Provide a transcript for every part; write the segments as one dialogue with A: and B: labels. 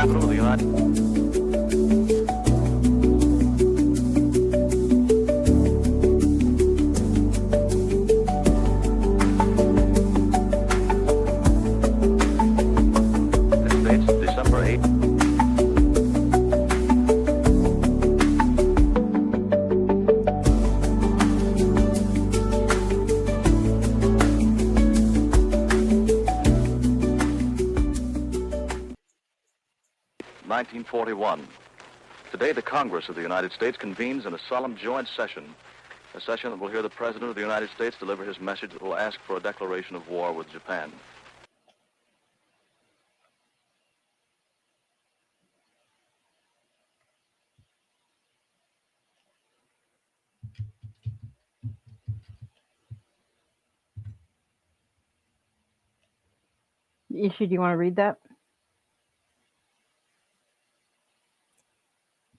A: capital of the United States, December 8th. (1941). Today, the Congress of the United States convenes in a solemn joint session, a session that will hear the President of the United States deliver his message that will ask for a declaration of war with Japan.
B: Issue, do you want to read that?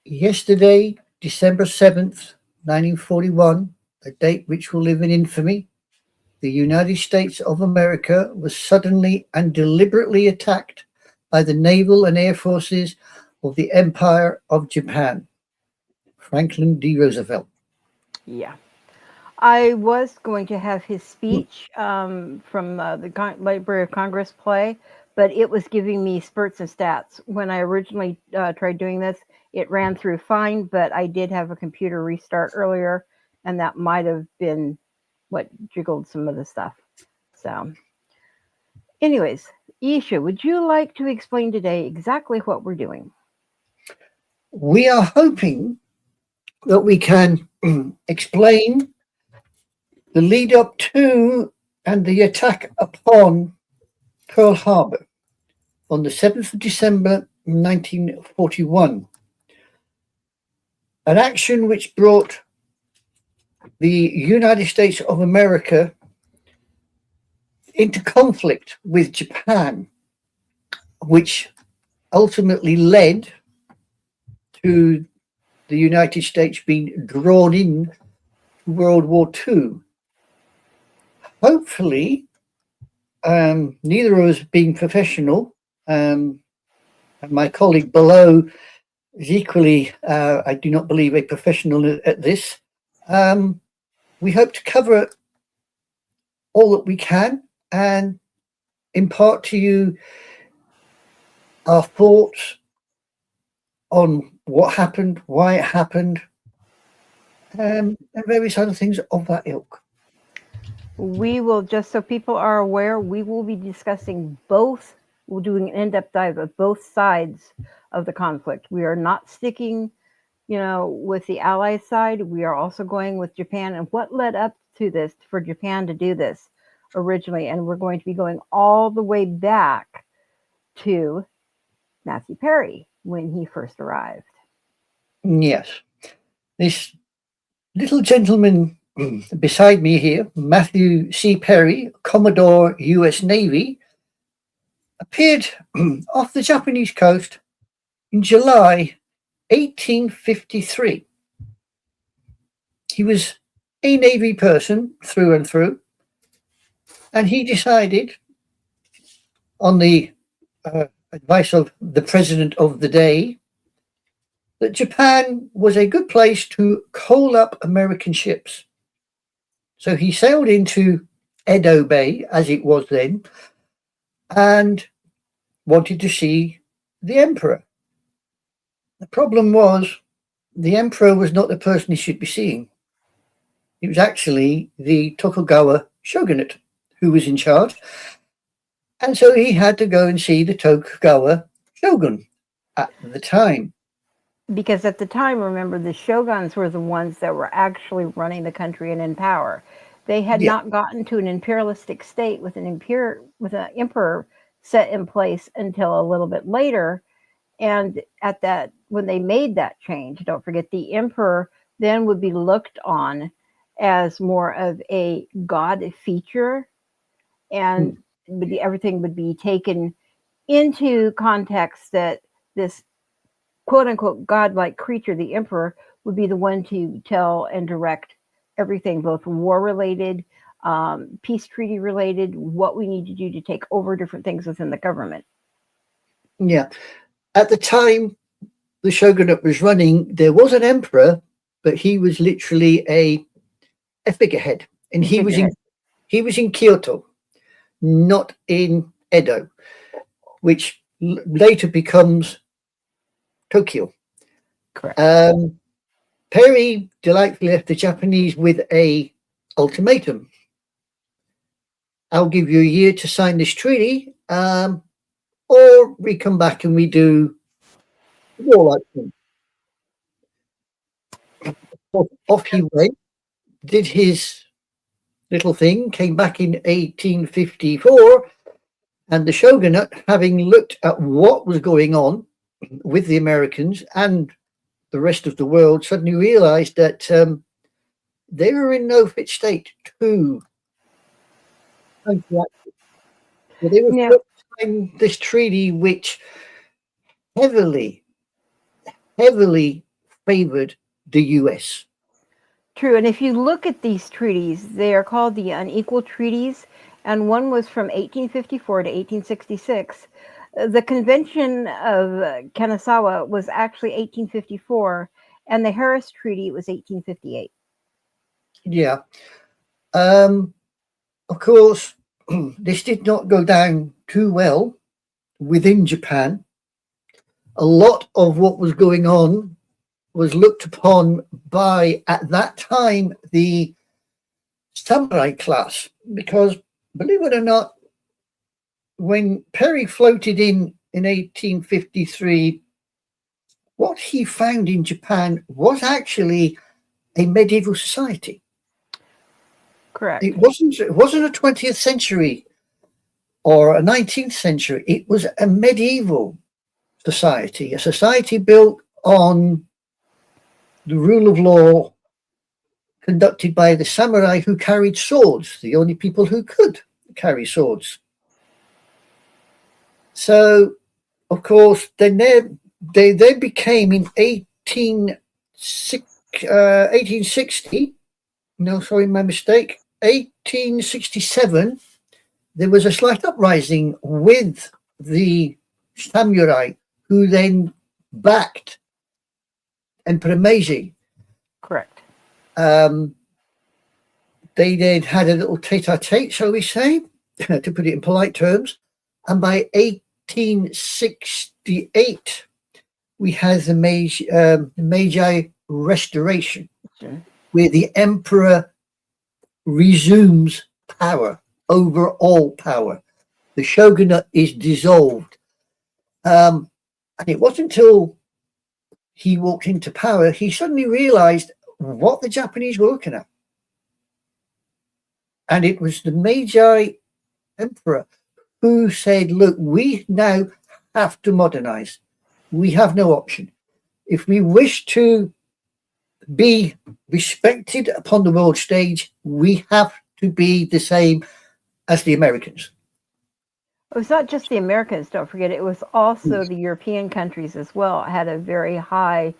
C: Yesterday, December 7th, 1941, a date which will live in infamy, the United States of America was suddenly and deliberately attacked by the naval and air forces of the Empire of Japan. Franklin D. Roosevelt.
B: Yeah. I was going to have his speech from the Library of Congress play, but it was giving me spurts of stats. When I originally tried doing this, it ran through fine, but I did have a computer restart earlier, and that might have been what jiggled some of the stuff. So anyways, Isha, would you like to explain today exactly what we're doing?
C: We are hoping that we can explain the lead up to and the attack upon Pearl Harbor on the 7th of December 1941. An action which brought the United States of America into conflict with Japan, which ultimately led to the United States being drawn in to World War II. Hopefully, neither of us being professional, and my colleague below is equally, I do not believe, a professional at this. We hope to cover all that we can and impart to you our thoughts on what happened, why it happened, and various other things of that ilk.
B: We will, just so people are aware, we will be discussing both. We're doing an in-depth dive of both sides of the conflict. We are not sticking, with the Allied side. We are also going with Japan and what led up to this for Japan to do this originally. And we're going to be going all the way back to Matthew Perry when he first arrived.
C: Yes. This little gentleman beside me here, Matthew C. Perry, Commodore U.S. Navy, appeared off the Japanese coast in July 1853. He was a Navy person through and through, and he decided, on the advice of the president of the day, that Japan was a good place to coal up American ships. So he sailed into Edo Bay, as it was then, and wanted to see the emperor. The problem was the emperor was not the person he should be seeing. It was actually the Tokugawa shogunate who was in charge. And so he had to go and see the Tokugawa shogun at the time.
B: Because at the time, remember, the shoguns were the ones that were actually running the country and in power. They had not gotten to an imperialistic state with an emperor set in place until a little bit later. And at that, when they made that change, don't forget, the emperor then would be looked on as more of a god feature, and everything would be taken into context that this quote unquote godlike creature, the emperor, would be the one to tell and direct everything, both war related, peace treaty related, what we need to do to take over different things within the government.
C: Yeah. at the time the shogunate was running, there was an emperor, but he was literally a figurehead, and he was in Kyoto, not in Edo, which later becomes Tokyo.
B: Correct.
C: Perry delightfully left the Japanese with a ultimatum. I'll give you a year to sign this treaty, or we come back and we do warlike thing. Off he went, did his little thing, came back in 1854, and the shogunate, having looked at what was going on with the Americans and the rest of the world, suddenly realized that they were in no fit state to counteract it. So they were signing this treaty, which heavily favored the US.
B: True. And if you look at these treaties, they are called the unequal treaties, and one was from 1854 to 1866. The Convention of Kanazawa was actually 1854, and the Harris Treaty was 1858.
C: Yeah. Of course, this did not go down too well within Japan. A lot of what was going on was looked upon by, at that time, the samurai class, because, believe it or not, when Perry floated in 1853, what he found in Japan was actually a medieval society.
B: Correct.
C: It wasn't a 20th century or a 19th century. It was a medieval society, a society built on the rule of law, conducted by the samurai who carried swords, the only people who could carry swords. So, of course, then they became in 1860, no, sorry, my mistake, 1867, there was a slight uprising with the samurai, who then backed Emperor Meiji.
B: Correct.
C: They then had a little tete-a-tete, shall we say, to put it in polite terms. And by 1868, we had the Meiji Restoration, where the emperor resumes power, overall power. The shogunate is dissolved. And it wasn't until he walked into power, he suddenly realized what the Japanese were looking at. And it was the Meiji emperor who said, look, we now have to modernize. We have no option. If we wish to be respected upon the world stage, we have to be the same as the Americans.
B: It was not just the Americans, don't forget, it was also the European countries as well. It had a very high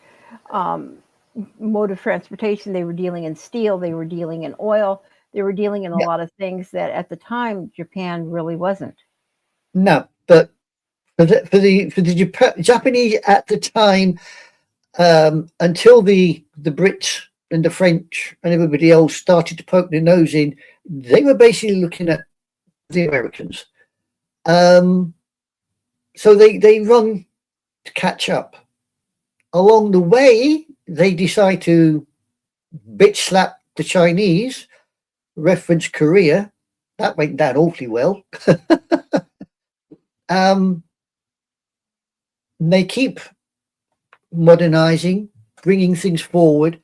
B: mode of transportation. They were dealing in steel, they were dealing in oil, they were dealing in a lot of things that at the time Japan really wasn't.
C: No, but for the Japanese at the time, until the Brits and the French and everybody else started to poke their nose in, they were basically looking at the Americans. So they run to catch up. Along the way, they decide to bitch slap the Chinese, reference Korea. That went down awfully well. They keep modernizing, bringing things forward.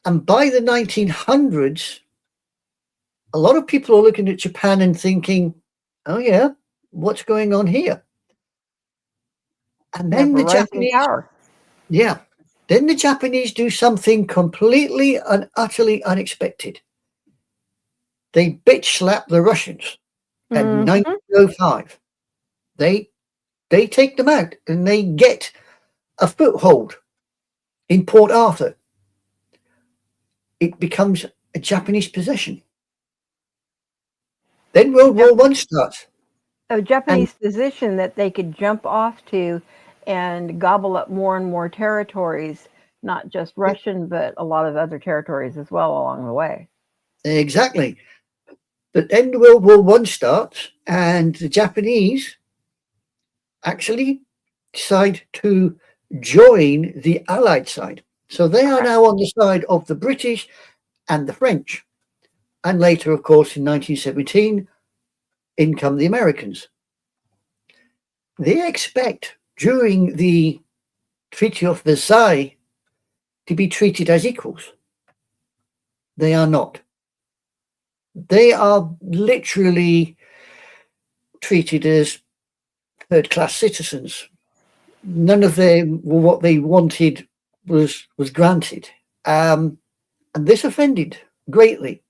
C: And by the 1900s, a lot of people are looking at Japan and thinking, oh yeah, what's going on here? And then the Japanese, then the Japanese do something completely and utterly unexpected. They bitch slap the Russians at 1905. They take them out and they get a foothold in Port Arthur. It becomes a Japanese possession. Then World War I starts.
B: A Japanese position that they could jump off to and gobble up more and more territories, not just
C: Yeah,
B: Russian, but a lot of other territories as well along the way.
C: exactly. But then World War One starts, and the Japanese actually decide to join the Allied side. So they are
B: Correct.
C: now on the side of the British and the French. And later, of course, in 1917, in come the Americans. They expect during the Treaty of Versailles to be treated as equals. They are not. They are literally treated as third class citizens. None of them what they wanted was granted. And this offended greatly.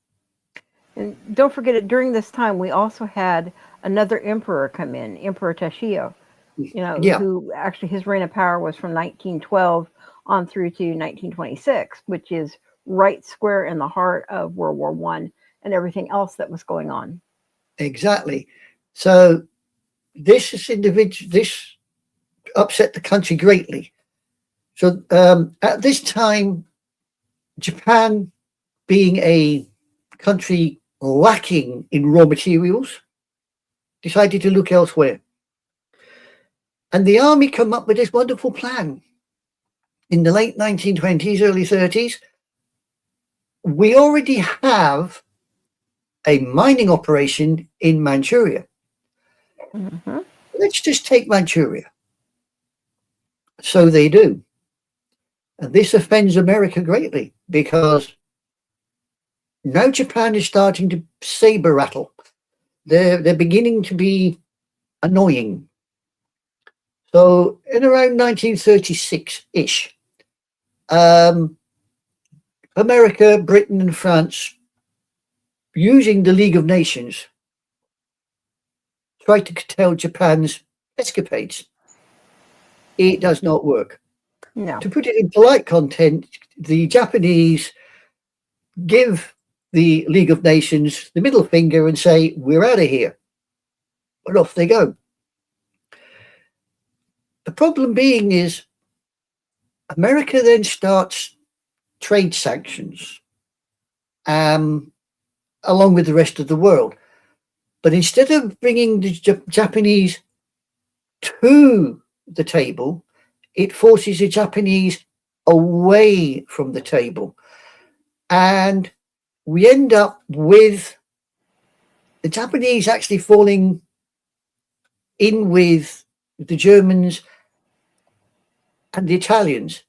B: And don't forget it, during this time, we also had another emperor come in, Emperor Toshio,
C: Yeah,
B: who actually his reign of power was from 1912 on through to 1926, which is right square in the heart of World War One and everything else that was going on.
C: exactly. So this upset the country greatly. So at this time, Japan, being a country lacking in raw materials, decided to look elsewhere. And the army come up with this wonderful plan. In the late 1920s, early 30s, we already have a mining operation in Manchuria.
B: Mm-hmm.
C: Let's just take Manchuria. So they do. And this offends America greatly because now Japan is starting to saber rattle. They're beginning to be annoying. So in around 1936-ish, um, America, Britain, and France, using the League of Nations, try to curtail Japan's escapades. It does not work.
B: No.
C: To put it in polite content, the Japanese give the League of Nations the middle finger and say, "We're out of here." And off they go. The problem being is America then starts trade sanctions along with the rest of the world. But instead of bringing the Japanese to the table, it forces the Japanese away from the table. And we end up with the Japanese actually falling in with the Germans and the Italians,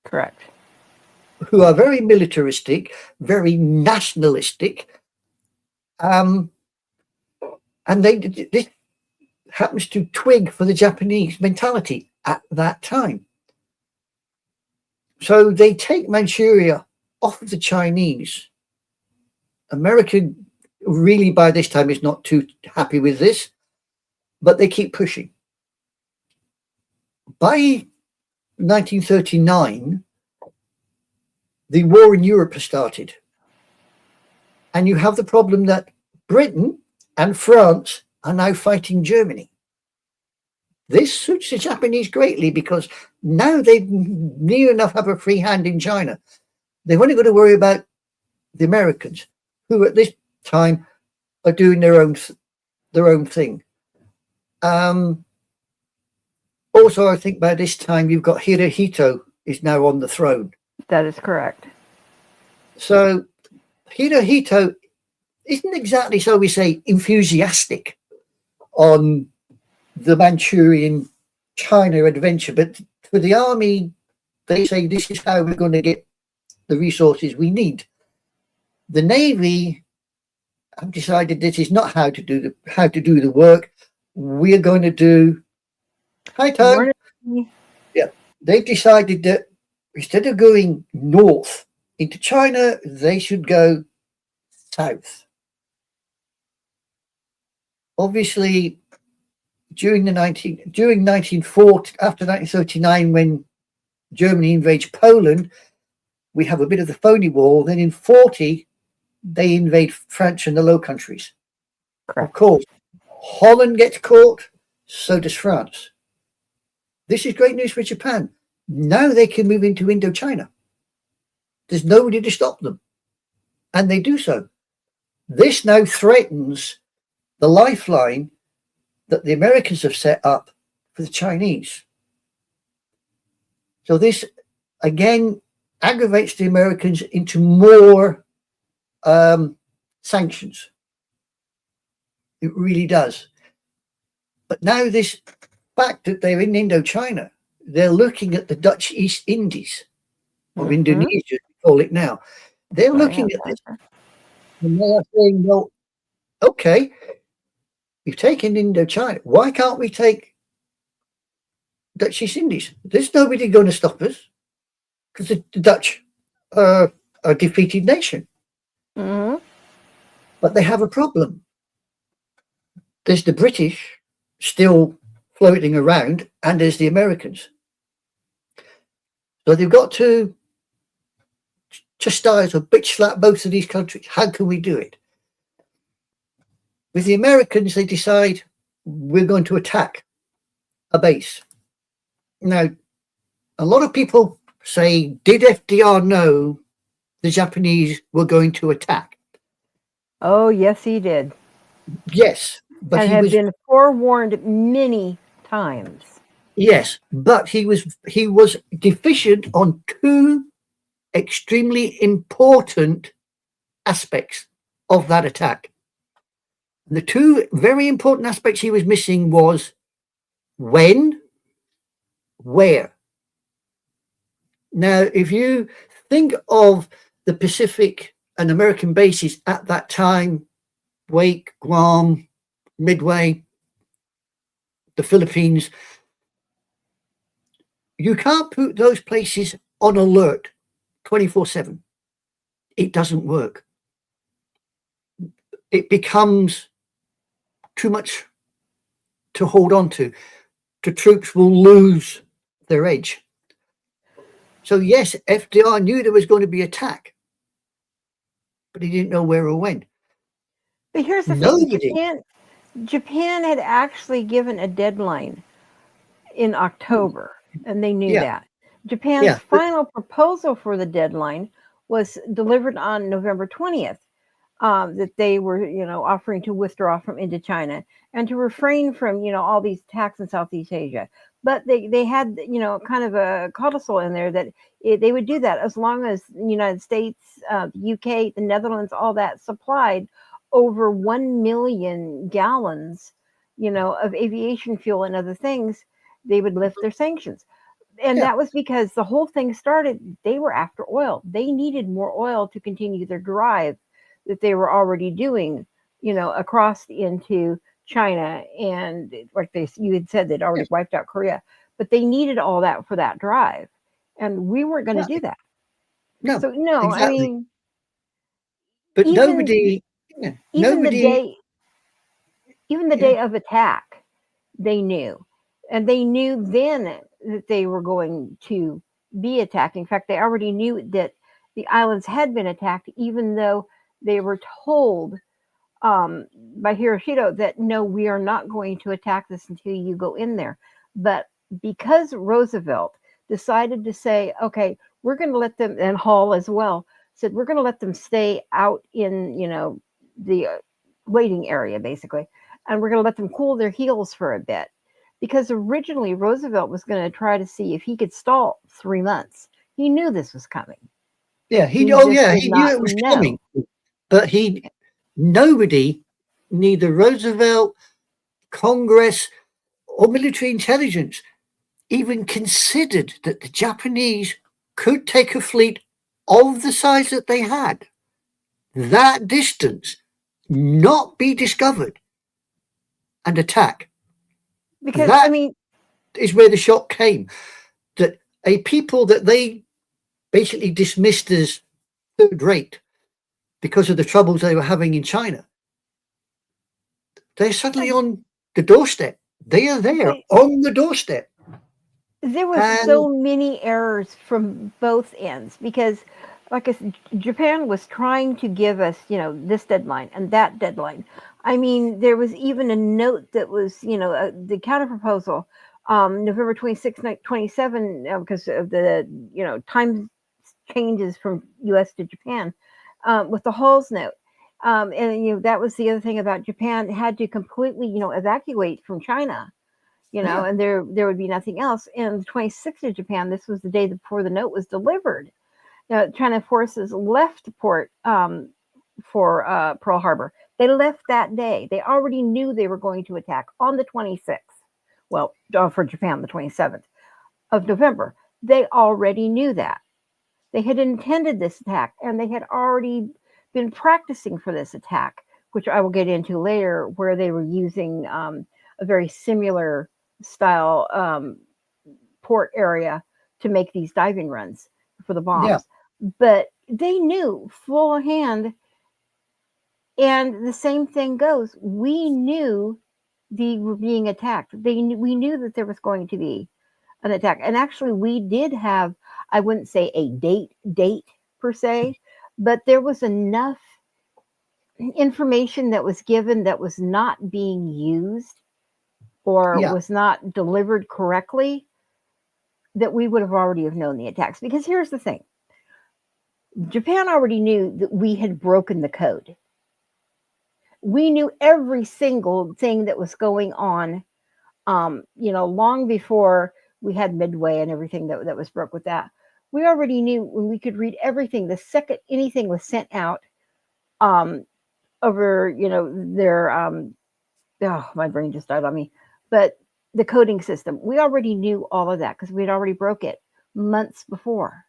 B: Correct.
C: who are very militaristic, very nationalistic. And this happens to twig for the Japanese mentality at that time. So they take Manchuria off of the Chinese. America really by this time is not too happy with this, but they keep pushing. By 1939, the war in Europe has started. And you have the problem that Britain and France are now fighting Germany. This suits the Japanese greatly because now they near enough have a free hand in China. They've only got to worry about the Americans, who at this time are doing their own thing. Also, I think by this time you've got Hirohito is now on the throne.
B: That is correct.
C: So Hirohito isn't exactly, so we say, enthusiastic on the Manchurian China adventure, but for the army, they say this is how we're going to get the resources we need. The Navy have decided this is not how to do the work. We're going to do Haito. Yeah, they've decided that instead of going north into China, they should go south. Obviously, during 1940, after 1939, when Germany invades Poland, we have a bit of the phony war. Then in 40, they invade France and the Low Countries.
B: Correct.
C: Of course, Holland gets caught, so does France. This is great news for Japan. Now they can move into Indochina. There's nobody to stop them. And they do so. This now threatens the lifeline that the Americans have set up for the Chinese. So this, again, aggravates the Americans into more sanctions. It really does. But now this fact that they're in Indochina, they're looking at the Dutch East Indies, or Indonesia, we call it now. They're looking at this, and they are saying, well, okay, we've taken Indochina. Why can't we take Dutch East Indies? There's nobody going to stop us, because the Dutch are a defeated nation. But they have a problem. There's the British still floating around, and there's the Americans. So they've got to chastise or bitch slap both of these countries. How can we do it? With the Americans, they decide we're going to attack a base. Now, a lot of people say, did FDR know the Japanese were going to attack?
B: Oh, yes, he did.
C: Yes, but
B: and had been forewarned many times.
C: Yes, but he was deficient on two extremely important aspects of that attack. The two very important aspects he was missing was when, where. Now, if you think of the Pacific and American bases at that time, Wake, Guam, Midway, the Philippines, you can't put those places on alert 24/7. It doesn't work. It becomes too much to hold on to. The troops will lose their edge. So yes, FDR knew there was going to be attack, but he didn't know where or when.
B: But here's the thing. Japan had actually given a deadline in October, and they knew that. Japan's final proposal for the deadline was delivered on November 20th, that they were, offering to withdraw from Indochina and to refrain from, all these attacks in Southeast Asia. But they had, kind of a codicil in there that they would do that as long as the United States, the UK, the Netherlands, all that supplied over 1 million gallons, of aviation fuel and other things, they would lift their sanctions. And that was because the whole thing started, they were after oil. They needed more oil to continue their drive that they were already doing, across into China. And like you had said, they'd already wiped out Korea, but they needed all that for that drive. And we weren't going to do that.
C: No.
B: So, no, exactly. I mean,
C: but nobody.
B: Even the day of attack, they knew. And they knew then that they were going to be attacked. In fact, they already knew that the islands had been attacked, even though they were told by Hiroshima that, no, we are not going to attack this until you go in there. But because Roosevelt decided to say, okay, we're going to let them, and Hall as well, said, we're going to let them stay out in, the waiting area, basically. And we're going to let them cool their heels for a bit. Because originally Roosevelt was going to try to see if he could stall 3 months. He knew this was coming.
C: Yeah, he knew it was coming. But nobody, neither Roosevelt, Congress, or military intelligence, even considered that the Japanese could take a fleet of the size that they had, that distance, not be discovered, and attack.
B: Because
C: that is where the shock came, that a people that they basically dismissed as third rate because of the troubles they were having in China, they're suddenly on the doorstep. They are there on the doorstep.
B: There were so many errors from both ends because, like I said, Japan was trying to give us, this deadline and that deadline. I mean, there was even a note that was, the counterproposal November 26, 27, because of the time changes from U.S. to Japan, with the Halls note. And that was the other thing about Japan, had to completely evacuate from China,
C: Yeah.
B: and there would be nothing else. And the 26th of Japan, this was the day before the note was delivered. China forces left port for Pearl Harbor. They left that day. They already knew they were going to attack on the 26th. Well, for Japan, the 27th of November. They already knew that. They had intended this attack, and they had already been practicing for this attack, which I will get into later, where they were using a very similar style port area to make these diving runs for the bombs.
C: Yeah.
B: But they knew full hand, and the same thing goes. We knew they were being attacked. We knew that there was going to be an attack. And actually, we did have, I wouldn't say a date per se, but there was enough information that was given that was not being used or
C: Yeah.
B: was not delivered correctly, that we would have already have known the attacks. Because here's the thing. Japan already knew that we had broken the code. We knew every single thing that was going on, long before we had Midway and everything that was broke with that. We already knew when we could read everything the second anything was sent out over, their, oh, my brain just died on me. But the coding system, we already knew all of that because we had already broke it months before.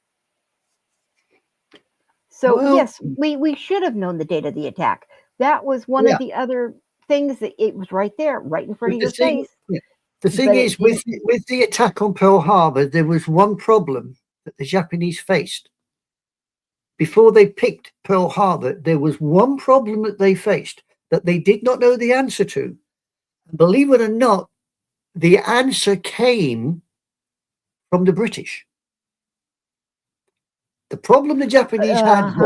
B: So,
C: Well,
B: yes, we should have known the date of the attack. That was one of the other things, that it was right there, right in front of your face.
C: The thing is, with the attack on Pearl Harbor, there was one problem that the Japanese faced. Before they picked Pearl Harbor, there was one problem that they faced that they did not know the answer to. And believe it or not, the answer came from the British. The problem the Japanese had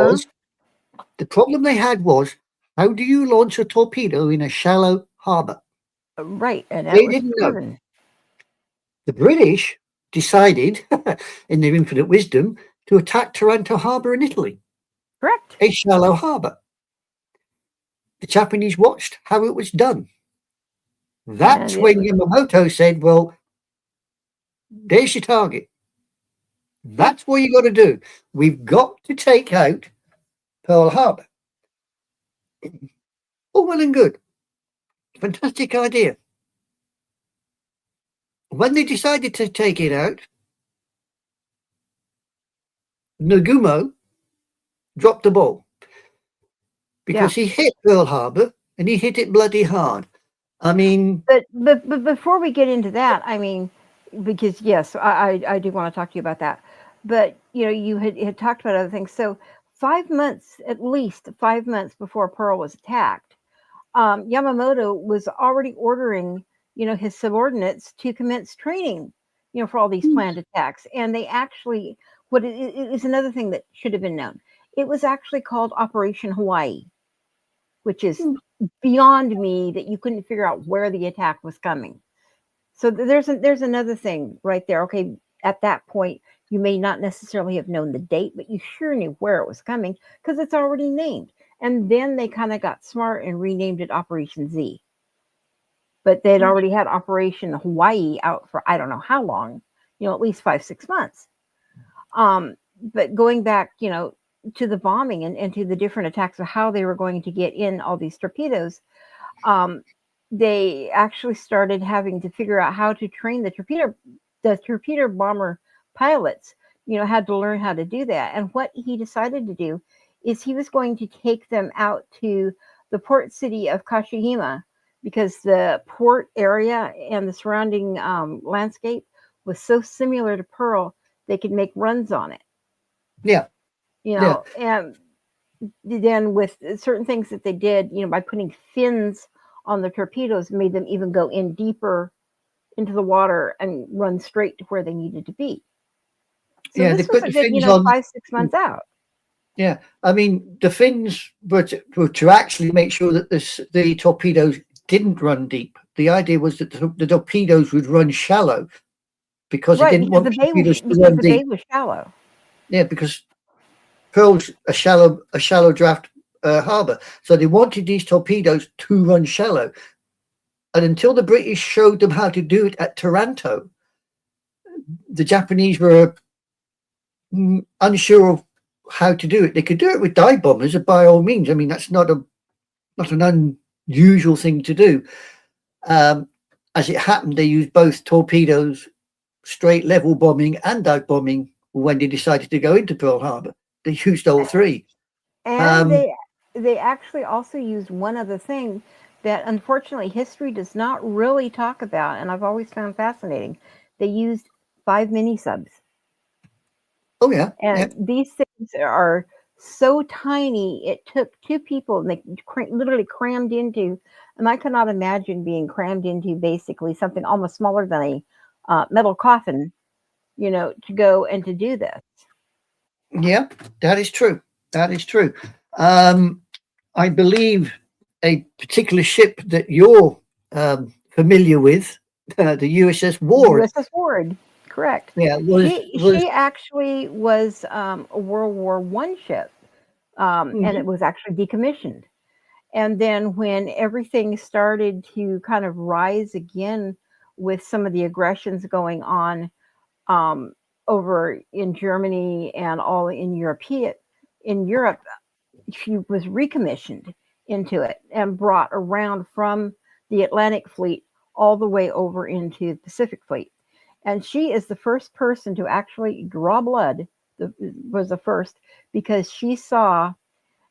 C: was, how do you launch a torpedo in a shallow harbor?
B: Right, and that
C: They
B: was
C: didn't
B: proven.
C: know. The British decided, in their infinite wisdom, to attack Taranto Harbor in Italy.
B: Correct.
C: A shallow harbor. The Japanese watched how it was done. That's when Yamamoto said, well, there's your target. That's what you got to do. We've got to take out Pearl Harbor. All well and good. Fantastic idea. When they decided to take it out, Nagumo dropped the ball because he hit Pearl Harbor and he hit it bloody hard. I mean,
B: but before we get into that, I mean, because yes, I do want to talk to you about that. But you had talked about other things. So 5 months, at least 5 months before Pearl was attacked, Yamamoto was already ordering his subordinates to commence training for all these planned attacks. And they actually, what it is another thing that should have been known. It was actually called Operation Hawaii, which is beyond me that you couldn't figure out where the attack was coming. So there's another thing right there. Okay, at that point, you may not necessarily have known the date, but you sure knew where it was coming because it's already named. And then they kind of got smart and renamed it Operation Z. But they'd already had Operation Hawaii out for I don't know how long, at least 5-6 months. But going back, to the bombing and to the different attacks of how they were going to get in all these torpedoes, they actually started having to figure out how to train the torpedo bomber pilots, had to learn how to do that. And what he decided to do is he was going to take them out to the port city of Kashima, because the port area and the surrounding landscape was so similar to Pearl, they could make runs on it.
C: Yeah.
B: And then with certain things that they did, by putting fins on the torpedoes, made them even go in deeper into the water and run straight to where they needed to be. So this was a good, 5-6 months out.
C: Yeah, I mean, the fins were to actually make sure that the torpedoes didn't run deep. The idea was that the torpedoes would run shallow because they
B: Right,
C: didn't want torpedoes to
B: because
C: run
B: the bay
C: deep.
B: was shallow.
C: Yeah, because Pearl's a shallow draft harbour, so they wanted these torpedoes to run shallow. And until the British showed them how to do it at Taranto, the Japanese were unsure of how to do it. They could do it with dive bombers, by all means. I mean, that's not an unusual thing to do. As it happened, they used both torpedoes, straight level bombing, and dive bombing when they decided to go into Pearl Harbor. They used all three.
B: And they actually also used one other thing that unfortunately history does not really talk about, and I've always found fascinating. They used 5 mini subs.
C: Oh yeah,
B: and these things are so tiny. It took 2 people, and they literally crammed into. And I cannot imagine being crammed into basically something almost smaller than a metal coffin, to go and to do this.
C: Yeah, that is true. That is true. I believe a particular ship that you're familiar with, the USS Ward.
B: USS Ward, correct.
C: Yeah,
B: she actually was a World War I ship, and it was actually decommissioned. And then when everything started to kind of rise again with some of the aggressions going on over in Germany and all in Europe, she was recommissioned into it and brought around from the Atlantic Fleet all the way over into the Pacific Fleet. And she is the first person to actually draw blood, was the first, because she saw,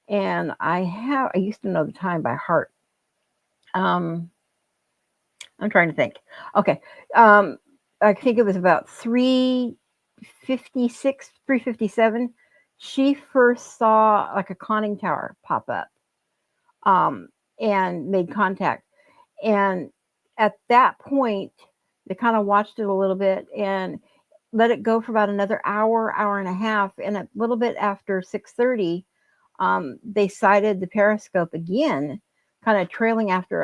B: and I used to know the time by heart. I'm trying to think. Okay. I think it was about 356, 357. She first saw like a conning tower pop up and made contact. And at that point, they kind of watched it a little bit and let it go for about another hour and a half. And a little bit after 6:30, they sighted the periscope again, kind of trailing after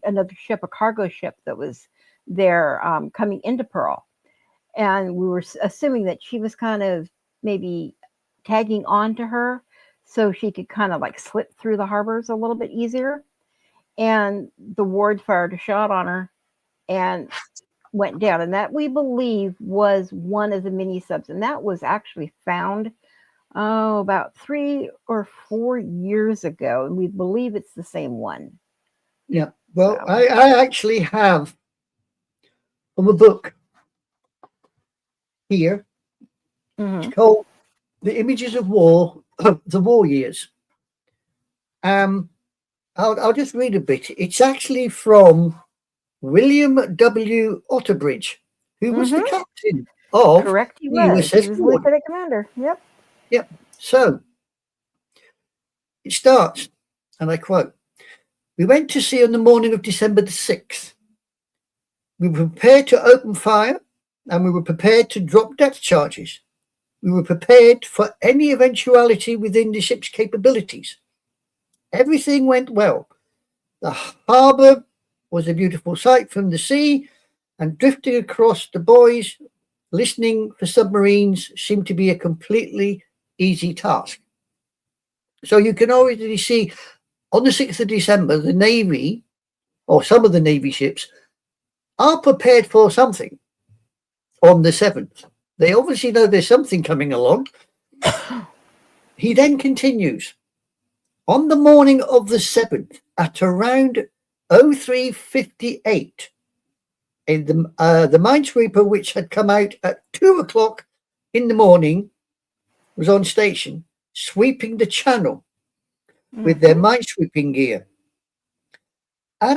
B: another ship, a cargo ship that was there coming into Pearl. And we were assuming that she was kind of maybe tagging on to her so she could kind of like slip through the harbors a little bit easier. And the Ward fired a shot on her and went down. And that, we believe, was one of the mini subs. And that was actually found about 3 or 4 years ago, and we believe it's the same one.
C: Yeah. Well, so I actually have from a book here. It's called "The Images of War, the War Years." I'll just read a bit. It's actually from William W. Otterbridge, who was the captain of
B: Correct, he
C: the
B: was.
C: USS
B: He was
C: Ward.
B: Lieutenant Commander. Yep.
C: Yep. So it starts, and I quote, "We went to sea on the morning of December the 6th. We were prepared to open fire, and we were prepared to drop depth charges. We were prepared for any eventuality within the ship's capabilities. Everything went well. The harbour was a beautiful sight from the sea, and drifting across the buoys, listening for submarines seemed to be a completely easy task." So you can already see on the 6th of December, the Navy, or some of the Navy ships, are prepared for something on the 7th. They obviously know there's something coming along. He then continues. On the morning of the 7th, at around 03:58, in the minesweeper, which had come out at 2 o'clock in the morning, was on station, sweeping the channel with their minesweeping gear. At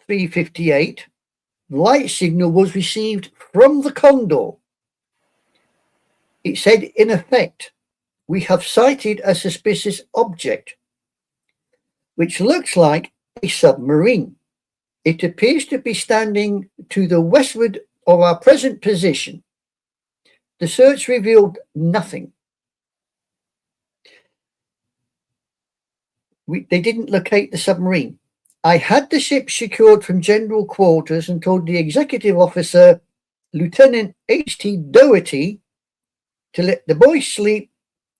C: 03:58, light signal was received from the Condor. It said, in effect, "We have sighted a suspicious object, which looks like a submarine. It appears to be standing to the westward of our present position. The search revealed nothing." They didn't locate the submarine. I had the ship secured from general quarters and told the executive officer, Lieutenant H.T. Doherty, to let the boys sleep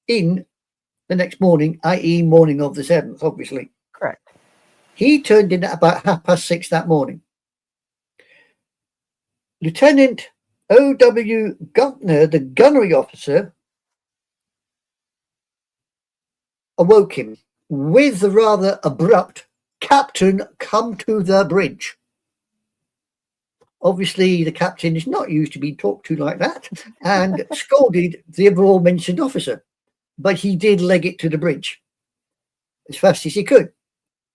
C: in the next morning, i.e. morning of the 7th, obviously.
B: Correct.
C: He turned in at about 6:30 that morning. Lieutenant O.W. Guntner, the gunnery officer, awoke him with the rather abrupt, "Captain, come to the bridge." Obviously, the captain is not used to being talked to like that, and scolded the above-mentioned officer. But he did leg it to the bridge as fast as he could.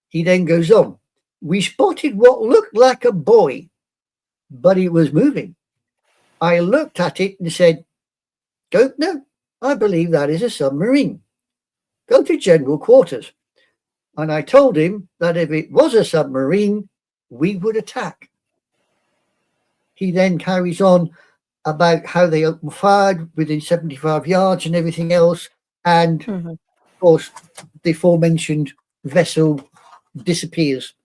C: He then goes on. We spotted what looked like a buoy, but it was moving. I looked at it and said, Guntner, I believe that is a submarine. Go to general quarters. And I told him that if it was a submarine, we would attack. He then carries on about how they opened fire within 75 yards and everything else. And, of course, the aforementioned vessel disappears.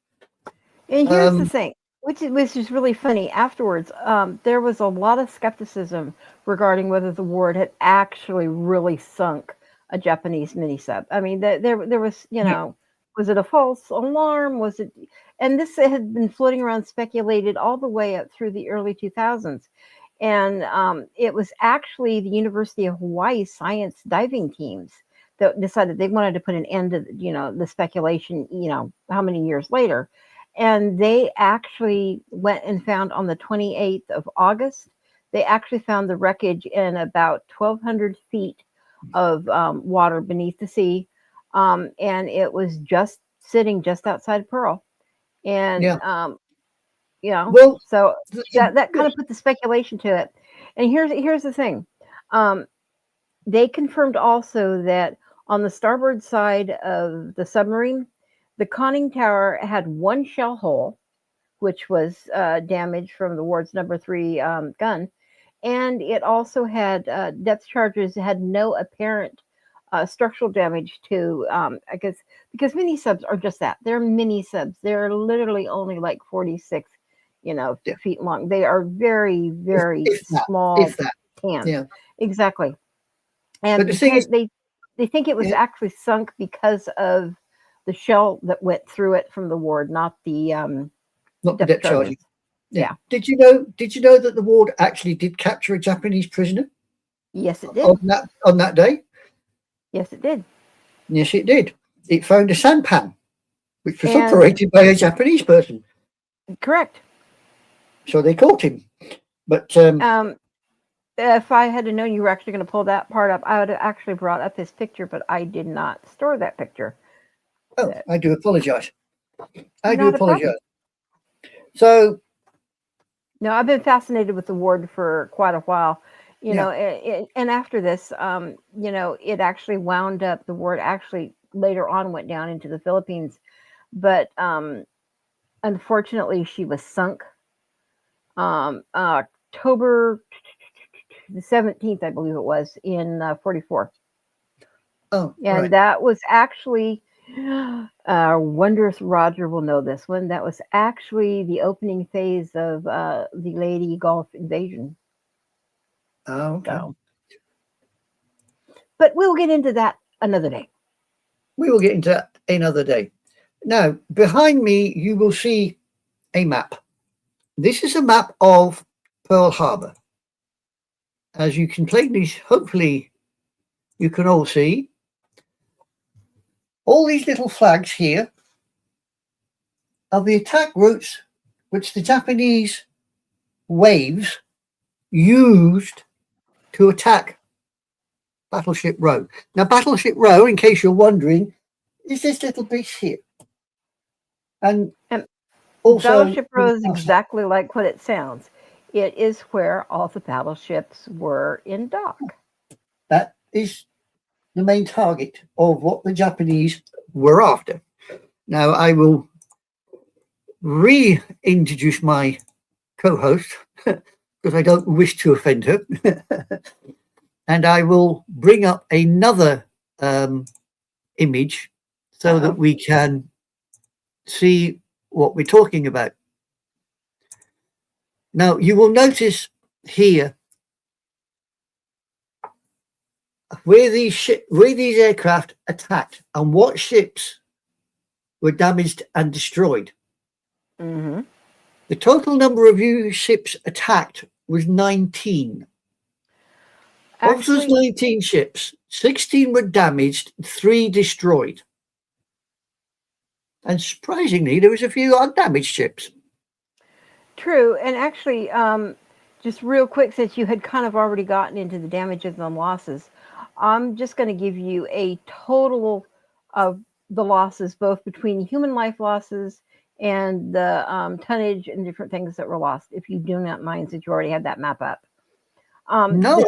B: And here's the thing, which is really funny. Afterwards, there was a lot of skepticism regarding whether the Ward had actually really sunk a Japanese mini sub. I mean, there was, was it a false alarm? Was it? And this had been floating around, speculated all the way up through the early 2000s. And it was actually the University of Hawaii science diving teams that decided they wanted to put an end to, the speculation, how many years later. And they actually went and found on the 28th of August, they actually found the wreckage in about 1,200 feet of water beneath the sea. And it was just sitting just outside Pearl. And,
C: well,
B: so that kind of put the speculation to it. And here's the thing. They confirmed also that on the starboard side of the submarine, the conning tower had one shell hole, which was damaged from the Ward's number 3 gun. And it also had depth charges, had no apparent structural damage to, I guess, because mini subs are just that. They're mini subs. They're literally only like 46, feet long. They are very, very small cans.
C: Yeah.
B: Exactly. And
C: but the thing is,
B: they think it was actually sunk because of the shell that went through it from the Ward, not the
C: depth charges.
B: Yeah.
C: Did you know that the Ward actually did capture a Japanese prisoner?
B: Yes, it did.
C: On that day?
B: Yes, it did.
C: Yes, it did. It found a sampan, which was operated by a Japanese person.
B: Correct.
C: So they caught him. But
B: if I had known you were actually going to pull that part up, I would have actually brought up his picture, but I did not store that picture.
C: Oh, I do apologize.
B: Problem.
C: So,
B: no, I've been fascinated with the Ward for quite a while. And after this, it actually wound up. The Ward actually later on went down into the Philippines, but unfortunately, she was sunk. October the 17th, I believe it was, in 44.
C: Oh,
B: and
C: right.
B: That was actually, wonder if Roger will know this one. That was actually the opening phase of the Leyte Gulf invasion.
C: Oh, okay. So,
B: but we'll get into that another day.
C: We will get into that another day. Now, behind me, you will see a map. This is a map of Pearl Harbor. As you can plainly, hopefully, you can all see all these little flags here are the attack routes which the Japanese waves used to attack Battleship Row. Now, Battleship Row, in case you're wondering, is this little piece here. And also,
B: Battleship Row is exactly like what it sounds. It is where all the battleships were in dock.
C: That is the main target of what the Japanese were after. Now, I will reintroduce my co-host because I don't wish to offend her. And I will bring up another image so that we can see what we're talking about. Now, you will notice here where these aircraft attacked and what ships were damaged and destroyed.
B: Mm-hmm.
C: The total number of U ships attacked was 19. Of those 19 ships, 16 were damaged, 3 destroyed. And surprisingly, there was a few undamaged ships.
B: True. And actually, just real quick, since you had kind of already gotten into the damages and losses, I'm just going to give you a total of the losses, both between human life losses and the tonnage and different things that were lost, if you do not mind, since you already had that map up.
C: No,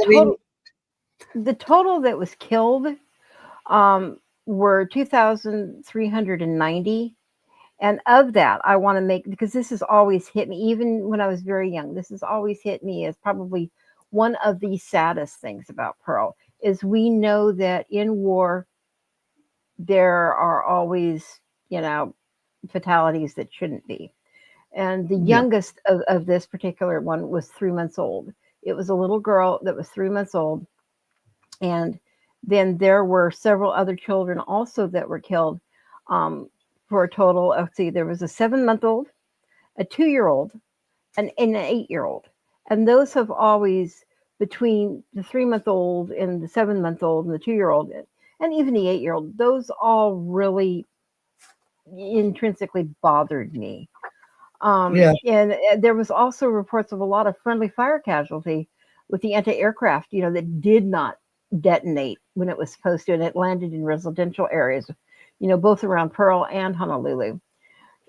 B: the total that was killed were 2,390. And of that, I want to make, because this has always hit me, even when I was very young, this has always hit me as probably one of the saddest things about Pearl, is we know that in war, there are always, fatalities that shouldn't be. And the youngest of this particular one was 3 months old. It was a little girl that was 3 months old. And then there were several other children also that were killed, for a total of, there was a 7-month-old, a 2-year-old, and an 8-year-old. And those have always, between the 3-month-old and the 7-month-old and the 2-year-old, and even the 8-year-old, those all really intrinsically bothered me. And there was also reports of a lot of friendly fire casualty with the anti-aircraft, that did not detonate when it was supposed to, and it landed in residential areas, both around Pearl and Honolulu.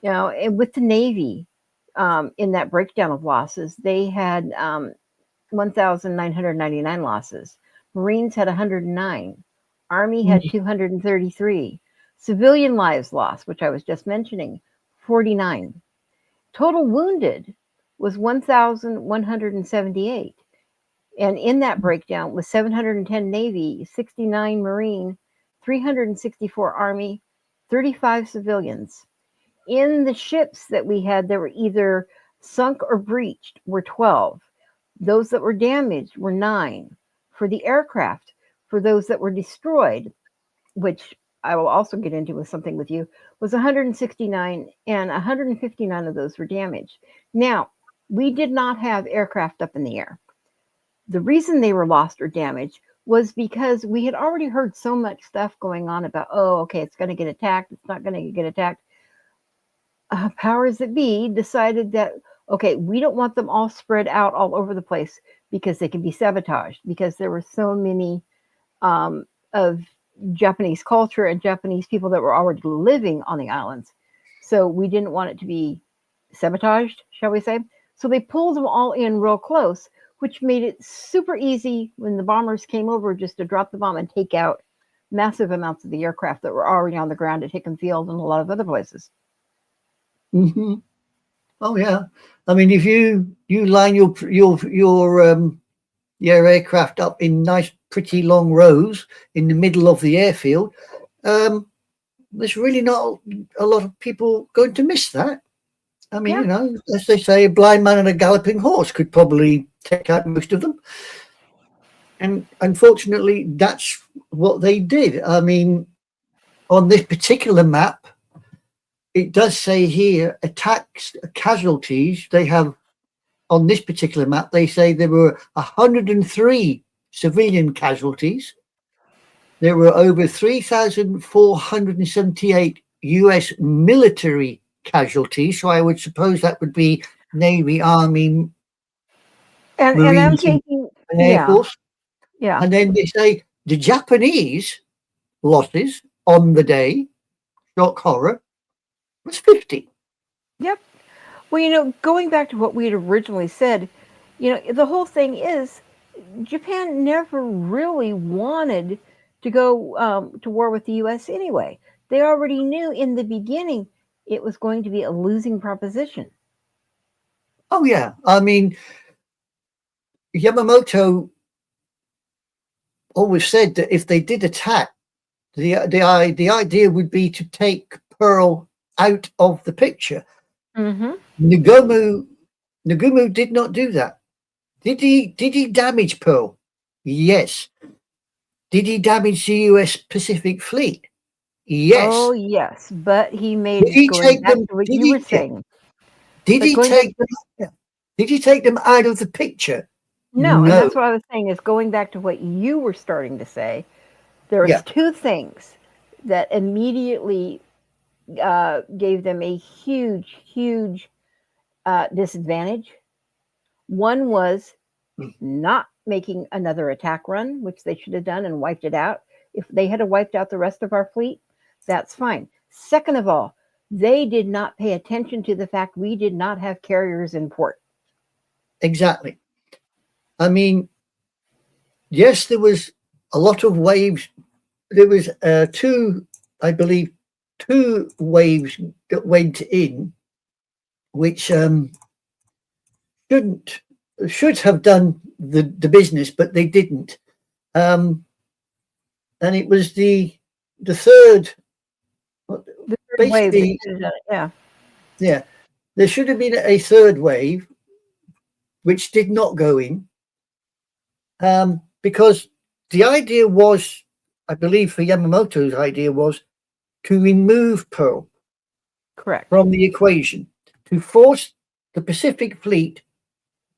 B: And with the Navy, in that breakdown of losses, they had 1,999 losses. Marines had 109. Army had 233. Civilian lives lost, which I was just mentioning, 49. Total wounded was 1,178. And in that breakdown was 710 Navy, 69 Marine, 364 Army, 35 civilians. In the ships that we had, that were either sunk or breached, were 12. Those that were damaged were 9. For the aircraft, for those that were destroyed, which I will also get into with something with you, was 169, and 159 of those were damaged. Now, we did not have aircraft up in the air. The reason they were lost or damaged was because we had already heard so much stuff going on about, it's going to get attacked, it's not going to get attacked. Powers that be decided that, we don't want them all spread out all over the place because they can be sabotaged, because there were so many of Japanese culture and Japanese people that were already living on the islands. So we didn't want it to be sabotaged, shall we say. So they pulled them all in real close, which made it super easy when the bombers came over just to drop the bomb and take out massive amounts of the aircraft that were already on the ground at Hickam Field and a lot of other places.
C: Mm-hmm. Oh yeah, I mean, if you line your aircraft up in nice, pretty long rows in the middle of the airfield, there's really not a lot of people going to miss that. I mean, as they say, a blind man and a galloping horse could probably take out most of them. And unfortunately, that's what they did. I mean, on this particular map, it does say here attacks, casualties. They have, on this particular map, they say there were 103 civilian casualties. There were over 3,478 US military casualties. So I would suppose that would be Navy, Army,
B: and I'm thinking,
C: and Air Force.
B: Yeah.
C: And then they say the Japanese losses on the day, shock horror, was 50.
B: Yep. Well, going back to what we had originally said, the whole thing is Japan never really wanted to go to war with the U.S. anyway. They already knew in the beginning it was going to be a losing proposition.
C: Oh, yeah. I mean, Yamamoto always said that if they did attack, the idea would be to take Pearl out of the picture.
B: Mm-hmm.
C: Nagumo did not do that. Did he damage Pearl? Yes. Did he damage the US Pacific Fleet?
B: Oh,
C: Yes.
B: yes, but he
C: Did
B: made,
C: he
B: going
C: take
B: back
C: them?
B: to what
C: Did
B: you were
C: he? Yeah.
B: saying,
C: Did
B: but
C: he
B: going back,
C: take them? Yeah. Did he take them out of the picture?
B: no, and
C: No.
B: that's what I was saying is going back to what you were starting to say. There was
C: Yeah.
B: two things that immediately gave them a huge, huge disadvantage. One was not making another attack run, which they should have done and wiped it out. If they had wiped out the rest of our fleet, that's fine. Second of all, they did not pay attention to the fact we did not have carriers in port.
C: Exactly. I mean, yes, there was a lot of waves. There was I believe, two waves that went in, which shouldn't should have done the business, but they didn't. Um, and it was the third,
B: The third wave, they
C: basically,
B: should have done it. Yeah.
C: yeah. There should have been a third wave, which did not go in, because the idea was, I believe, for Yamamoto's idea was to remove Pearl
B: Correct.
C: from the equation, to force the Pacific Fleet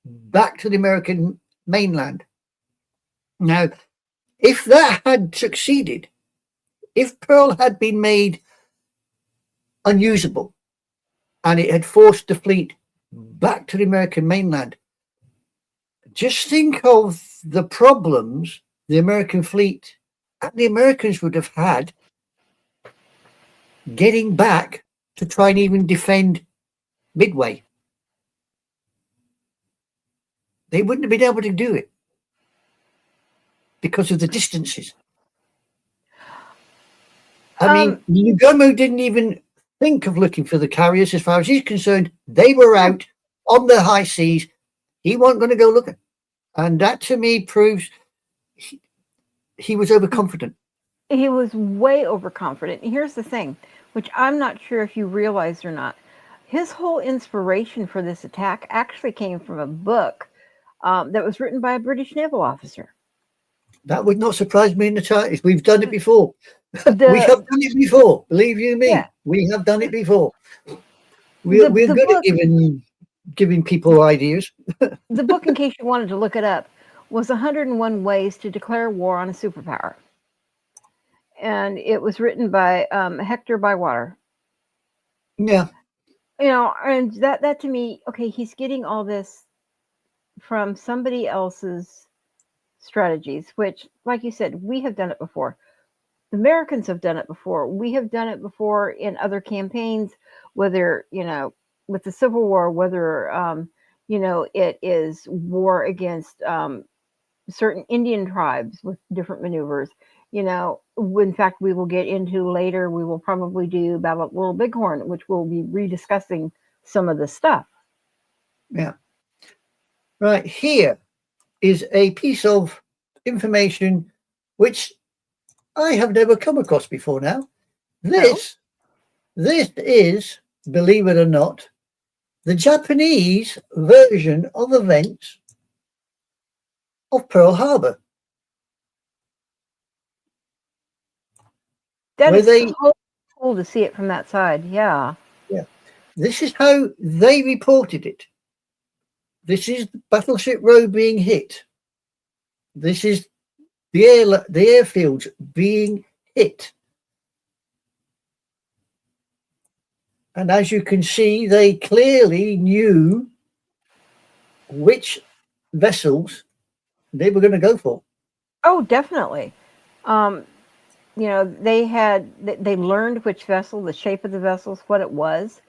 C: back to the American mainland. Now, if that had succeeded, if Pearl had been made unusable and it had forced the fleet back to the American mainland, just think of the problems the American fleet and the Americans would have had getting back to try and even defend Midway. They wouldn't have been able to do it because of the distances. I mean, Nugomo didn't even think of looking for the carriers. As far as he's concerned, they were out on the high seas. He wasn't going to go looking. And that to me proves he was overconfident.
B: He was way overconfident. Here's the thing, which I'm not sure if you realized or not. His whole inspiration for this attack actually came from a book that was written by a British naval officer.
C: That would not surprise me in the tightest. We've done it before. We have
B: The
C: done it before. Believe you
B: yeah,
C: me, we have done it before.
B: the
C: We're
B: the
C: good at
B: book
C: giving people ideas.
B: the book, in case you wanted to look it up, was 101 Ways to Declare War on a Superpower, and it was written by Hector Bywater.
C: Yeah,
B: And that to me, okay, he's getting all this from somebody else's strategies, which, like you said, we have done it before. The Americans have done it before. We have done it before in other campaigns, whether, with the Civil War, whether, it is war against certain Indian tribes with different maneuvers. In fact, we will get into later, we will probably do Battle at Little Bighorn, which we'll be rediscussing some of the stuff.
C: yeah. Right, here is a piece of information which I have never come across before now. This is, believe it or not, the Japanese version of events of Pearl Harbor.
B: That
C: Where
B: is
C: they,
B: so cool to see it from that side. Yeah.
C: yeah, this is how they reported it. This is Battleship Row being hit. This is the airfields being hit. And as you can see, they clearly knew which vessels they were going to go for.
B: Oh, definitely. Um, they learned which vessel, the shape of the vessels, what it was.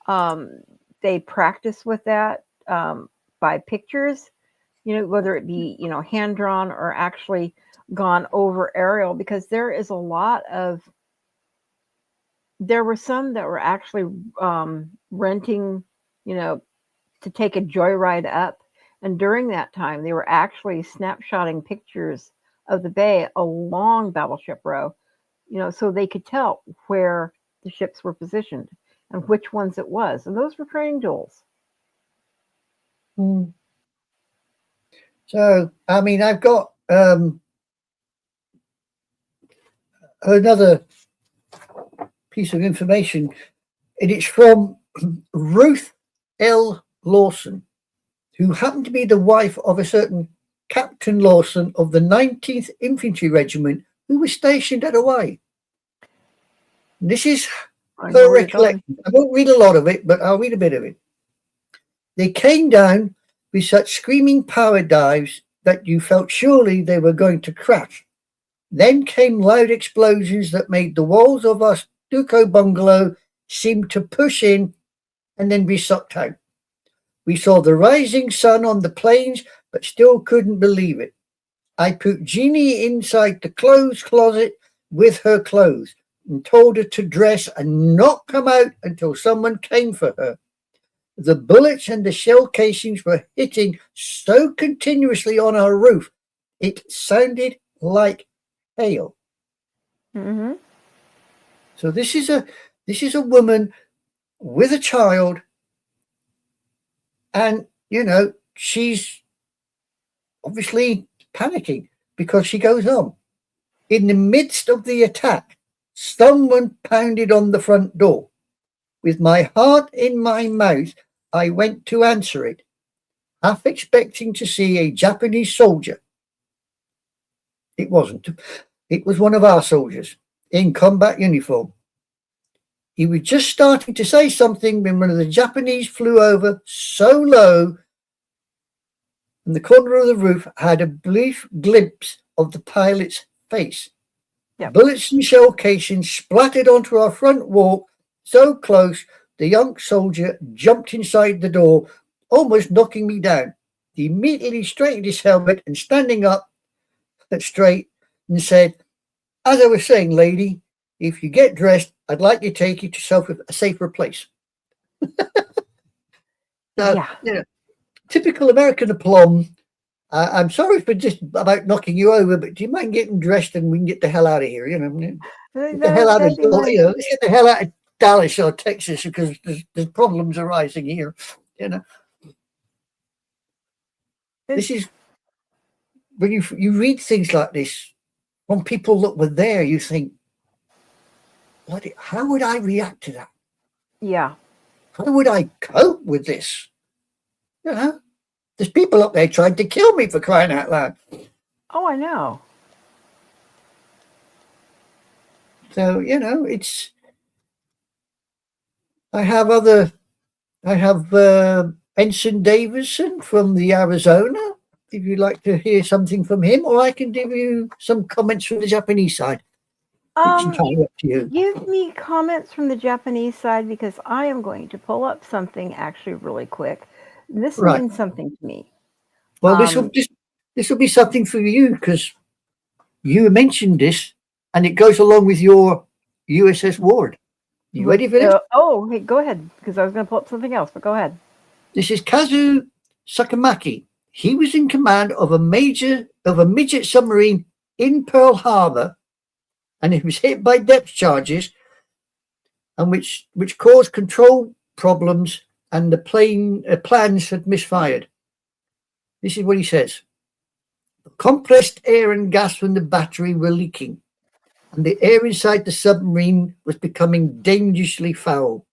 B: They practiced with that by pictures, whether it be, hand drawn or actually gone over aerial, because there were some that were actually renting, to take a joyride up. And during that time, they were actually snapshotting pictures of the bay along Battleship Row, so they could tell where the ships were positioned. and which ones it was. And those were training tools.
C: So, I mean, I've got another piece of information, and it's from Ruth L. Lawson, who happened to be the wife of a certain Captain Lawson of the 19th Infantry Regiment, who was stationed at Hawaii. This is her recollection. I won't read a lot of it, but I'll read a bit of it. They came down with such screaming power dives that you felt surely they were going to crash. Then came loud explosions that made the walls of our stucco bungalow seem to push in and then be sucked out. We saw the rising sun on the plains, but still couldn't believe it. I put Jeannie inside the clothes closet with her clothes and told her to dress and not come out until someone came for her. The bullets and the shell casings were hitting so continuously on our roof, it sounded like hail.
B: Mm-hmm.
C: So this is a woman with a child, and she's obviously panicking because she goes on. In the midst of the attack, someone pounded on the front door. With my heart in my mouth, I went to answer it, half expecting to see a Japanese soldier. It wasn't. It was one of our soldiers in combat uniform. He was just starting to say something when one of the Japanese flew over so low, and the corner of the roof had a brief glimpse of the pilot's face. Yep. Bullets and shell casings splattered onto our front walk so close, the young soldier jumped inside the door, almost knocking me down. He immediately straightened his helmet and standing up straight and said, "As I was saying, lady, if you get dressed, I'd like to take you to a safer place." Now, typical American aplomb. I'm sorry for just about knocking you over, but do you mind getting dressed and we can get the hell out of here? Get the hell out of let's get the hell out of Dallas or Texas because there's problems arising here. This is when you read things like this from people that were there. You think, how would I react to that?
B: Yeah.
C: How would I cope with this? There's people up there trying to kill me, for crying out loud.
B: Oh, I know.
C: So, it's... I have Ensign Davison from the Arizona, if you'd like to hear something from him, or I can give you some comments from the Japanese side. It's entirely up to you.
B: Give me comments from the Japanese side because I am going to pull up something actually really quick. This means something to me.
C: Well, this will be something for you because you mentioned this, and it goes along with your USS Ward. You ready for this?
B: Hey, go ahead, because I was going to pull up something else, but go ahead.
C: This is Kazu Sakamaki. He was in command of a midget submarine in Pearl Harbor, and it was hit by depth charges, and which caused control problems, and the plans had misfired. This is what he says. The compressed air and gas from the battery were leaking, and the air inside the submarine was becoming dangerously foul.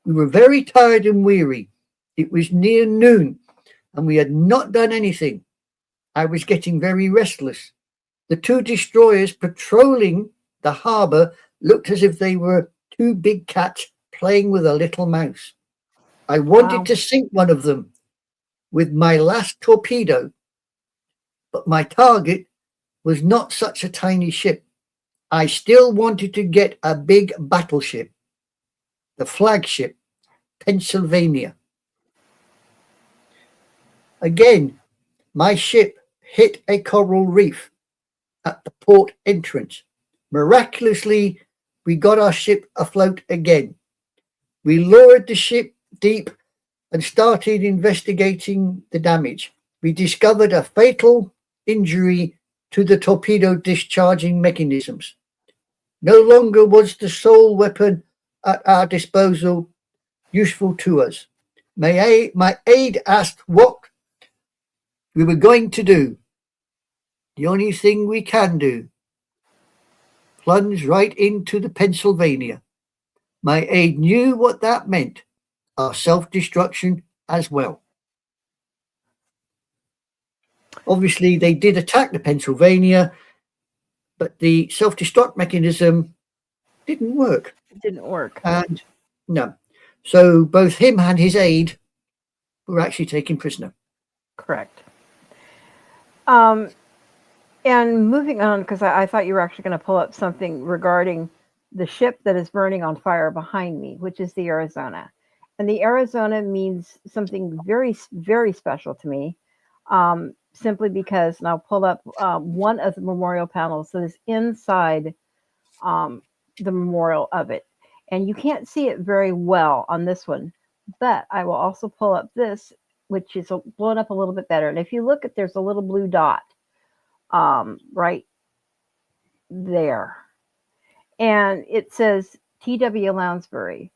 C: We were very tired and weary. It was near noon, and we had not done anything. I was getting very restless. The two destroyers patrolling the harbor looked as if they were two big cats playing with a little mouse. I wanted to sink one of them with my last torpedo, but my target was not such a tiny ship. I still wanted to get a big battleship, the flagship, Pennsylvania. Again, my ship hit a coral reef at the port entrance. Miraculously, we got our ship afloat again. We lowered the ship deep and started investigating the damage. We discovered a fatal injury to the torpedo discharging mechanisms. No longer was the sole weapon at our disposal useful to us. My aide asked what we were going to do. The only thing we can do. Plunge right into the Pennsylvania. My aide knew what that meant. Our self-destruction as well. Obviously, they did attack the Pennsylvania, but the self-destruct mechanism didn't work.
B: It didn't work.
C: And no. So both him and his aide were actually taken prisoner.
B: Correct. And moving on, because I thought you were actually going to pull up something regarding the ship that is burning on fire behind me, which is the Arizona. And the Arizona means something very, very special to me, simply because, and I'll pull up one of the memorial panels that is inside the memorial of it. And you can't see it very well on this one, but I will also pull up this, which is blown up a little bit better. And if you look at, there's a little blue dot right there. And it says T.W. Lounsbury,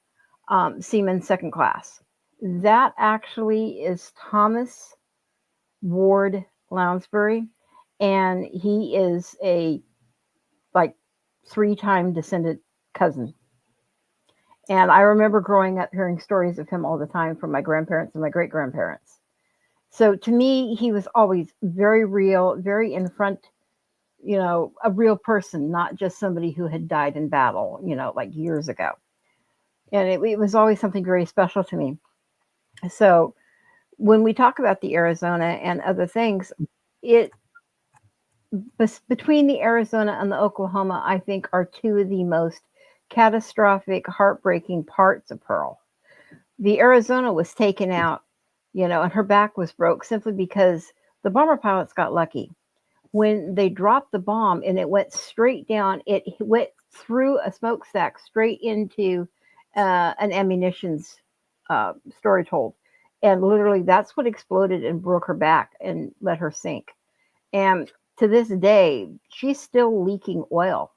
B: Seaman Second Class. That actually is Thomas Ward Lounsbury. And he is a like 3-time descendant cousin. And I remember growing up hearing stories of him all the time from my grandparents and my great-grandparents. So to me, he was always very real, very in front, a real person, not just somebody who had died in battle, like years ago. And it was always something very special to me. So when we talk about the Arizona and other things, between the Arizona and the Oklahoma, I think are two of the most catastrophic, heartbreaking parts of Pearl. The Arizona was taken out, and her back was broke simply because the bomber pilots got lucky. When they dropped the bomb and it went straight down, it went through a smokestack straight into an ammunitions storage hold. And literally that's what exploded and broke her back and let her sink. And to this day, she's still leaking oil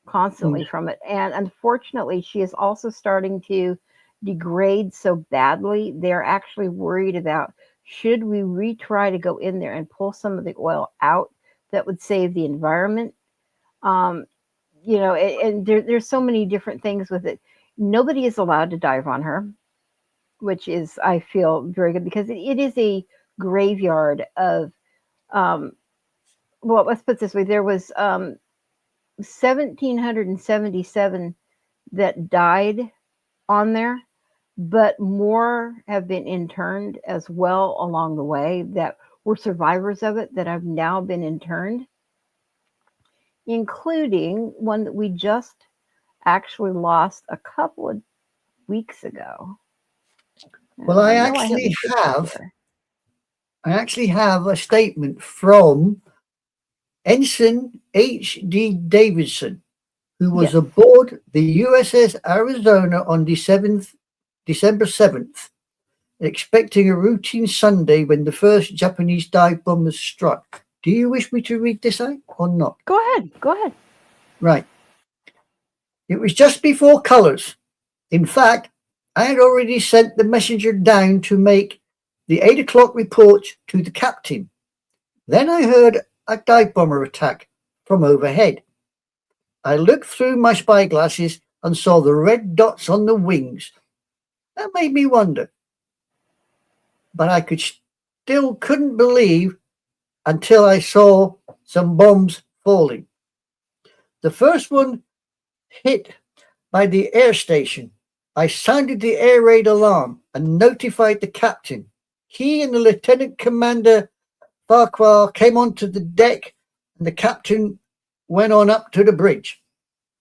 B: constantly from it. And unfortunately, she is also starting to degrade so badly. They're actually worried about, should we retry to go in there and pull some of the oil out that would save the environment? And there's so many different things with it. Nobody is allowed to dive on her, which is, I feel, very good, because it is a graveyard of, well, let's put it this way. There was 1,777 that died on there, but more have been interned as well along the way that were survivors of it that have now been interned, including one that we just actually lost a couple of weeks ago.
C: Well, I actually have a statement from Ensign H.D. Davidson, who was aboard the USS Arizona on December 7th, expecting a routine Sunday when the first Japanese dive bombers struck. Do you wish me to read this out or not?
B: Go ahead.
C: Right. It was just before colors. In fact, I had already sent the messenger down to make the 8 o'clock report to the captain. Then I heard a dive bomber attack from overhead. I looked through my spy glasses and saw the red dots on the wings. That made me wonder. But I still couldn't believe until I saw some bombs falling. The first one hit by the air station. I sounded the air raid alarm and notified the captain. He and the lieutenant commander Farquhar came onto the deck, and the captain went on up to the bridge.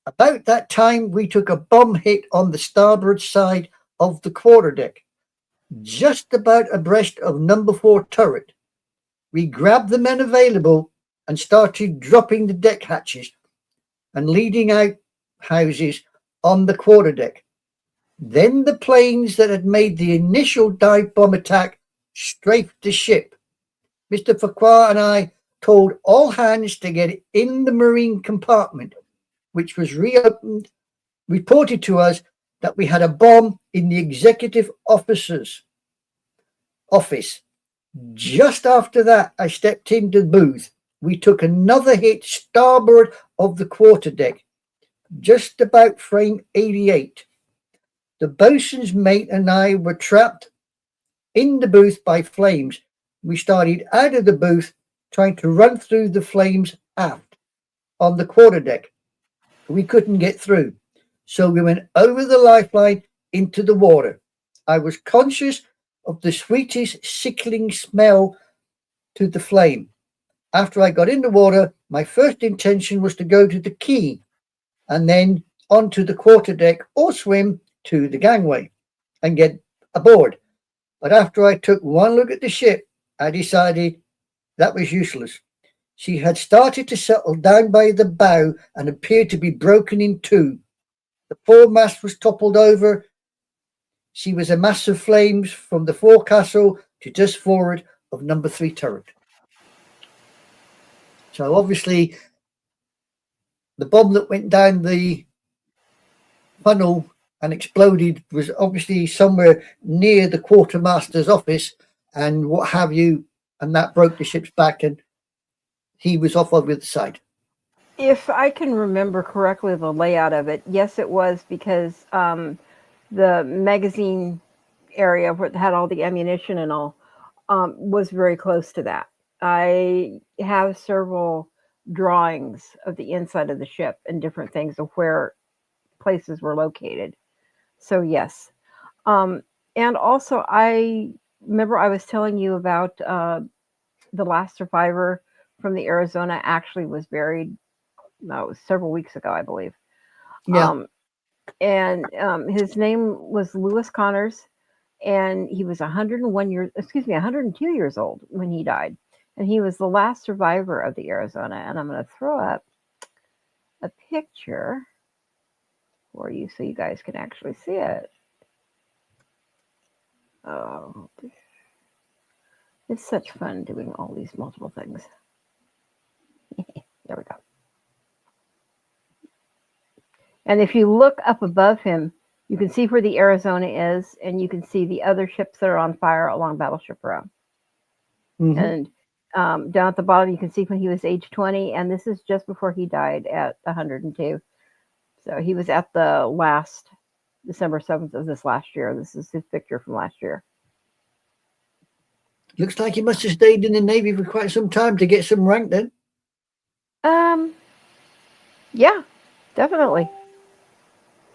C: About that time, we took a bomb hit on the starboard side of the quarterdeck, just about abreast of number 4 turret. We grabbed the men available and started dropping the deck hatches and leading out houses on the quarterdeck. Then the planes that had made the initial dive bomb attack strafed the ship. Mr. Farquhar and I told all hands to get in the marine compartment, which was reopened, reported to us that we had a bomb in the executive officer's office. Just after that, I stepped into the booth. We took another hit starboard of the quarterdeck, just about frame 88. The boatswain's mate and I were trapped in the booth by flames. We started out of the booth, trying to run through the flames aft on the quarterdeck. We couldn't get through, so we went over the lifeline into the water. I was conscious of the sweetest sickling smell to the flame. After I got in the water, my first intention was to go to the quay and then onto the quarterdeck or swim to the gangway and get aboard. But after I took one look at the ship, I decided that was useless. She had started to settle down by the bow and appeared to be broken in two. The foremast was toppled over. She was a mass of flames from the forecastle to just forward of number 3 turret. So obviously, the bomb that went down the funnel and exploded was obviously somewhere near the quartermaster's office and what have you, and that broke the ship's back, and he was off over the side.
B: If I can remember correctly the layout of it, yes, it was because the magazine area where it had all the ammunition and all was very close to that. I have several drawings of the inside of the ship and different things of where places were located. So yes. And also I remember I was telling you about the last survivor from the Arizona actually was buried it was several weeks ago, I believe.
C: Yeah.
B: And his name was Lewis Connors, and he was 102 years old when he died. And he was the last survivor of the Arizona. And I'm going to throw up a picture for you so you guys can actually see it. Oh, it's such fun doing all these multiple things. There we go. And if you look up above him, you can see where the Arizona is, and you can see the other ships that are on fire along Battleship Row. Mm-hmm. And down at the bottom, you can see when he was age 20, and this is just before he died at 102. So he was at the last December 7th of this last year. This is his picture from last year.
C: Looks like he must have stayed in the Navy for quite some time to get some rank then.
B: Yeah, definitely.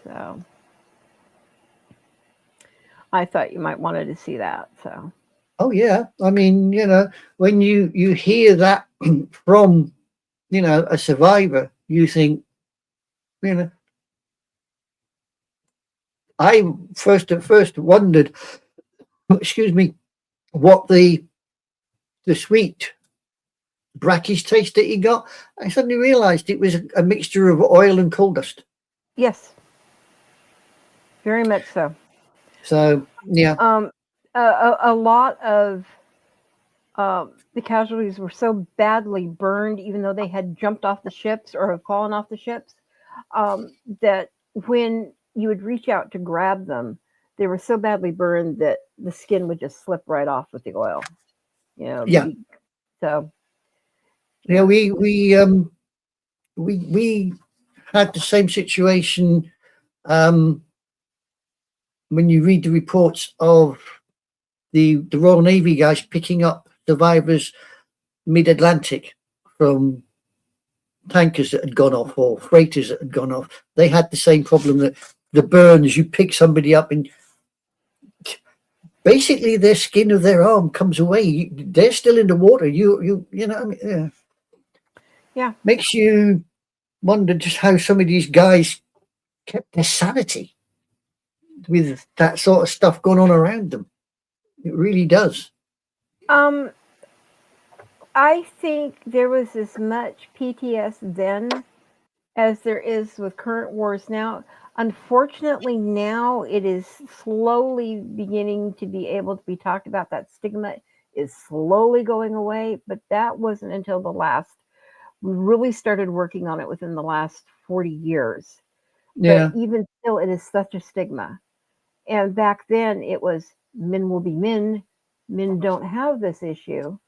B: So I thought you might wanted to see that. So.
C: Oh yeah, I mean, when you hear that from, a survivor, you think, I first wondered, excuse me, what the sweet brackish taste that he got. I suddenly realized it was a mixture of oil and coal dust.
B: Yes, very much so.
C: So yeah,
B: a lot of the casualties were so badly burned, even though they had jumped off the ships or had fallen off the ships, that when you would reach out to grab them, they were so badly burned that the skin would just slip right off with the oil.
C: Yeah.
B: So.
C: Yeah, we had the same situation. When you read the reports of the Royal Navy guys picking up survivors mid-Atlantic from tankers that had gone off or freighters that had gone off, they had the same problem, that the burns, you pick somebody up and basically their skin of their arm comes away. They're still in the water. You know what I mean?
B: Yeah.
C: Makes you wonder just how some of these guys kept their sanity with that sort of stuff going on around them. It really does.
B: I think there was as much PTS then as there is with current wars now. Unfortunately, now it is slowly beginning to be able to be talked about. That stigma is slowly going away, but that wasn't until we really started working on it within the last 40 years. But
C: Yeah.
B: even still, it is such a stigma. And back then, it was men will be men. Men don't have this issue,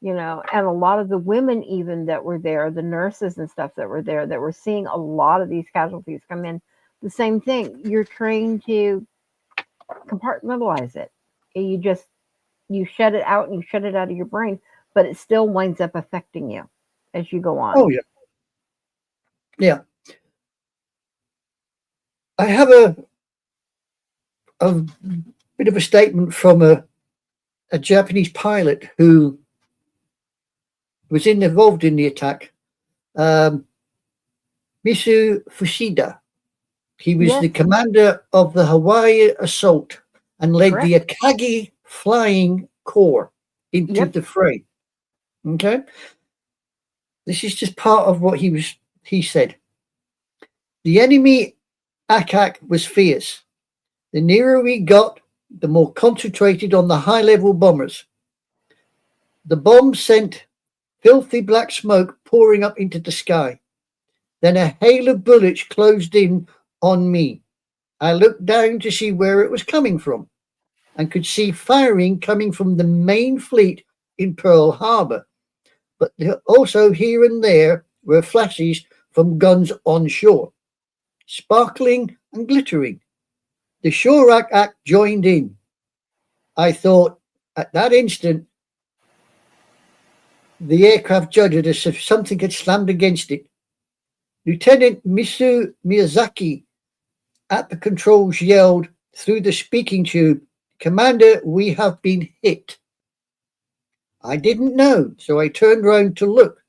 B: and a lot of the women even that were there, the nurses and stuff that were there, that were seeing a lot of these casualties come in, the same thing. You're trained to compartmentalize it. You shut it out and you shut it out of your brain, but it still winds up affecting you as you go on.
C: Oh, yeah. Yeah. I have a bit of a statement from a Japanese pilot who was involved in the attack, Misu Fushida. He was
B: Yes,
C: the commander of the Hawaii assault and led the
B: correct.
C: Akagi flying corps into
B: Yep.
C: the fray. Okay, this is just part of what he said. The enemy attack was fierce. The nearer we got, the more concentrated on the high-level bombers. The bombs sent filthy black smoke pouring up into the sky. Then a hail of bullets closed in on me. I looked down to see where it was coming from and could see firing coming from the main fleet in Pearl Harbor. But also here and there were flashes from guns on shore, sparkling and glittering. The Shorak Act joined in. I thought at that instant the aircraft judged as if something had slammed against it. Lieutenant Misu Miyazaki at the controls yelled through the speaking tube, "Commander, we have been hit." I didn't know, so I turned round to look.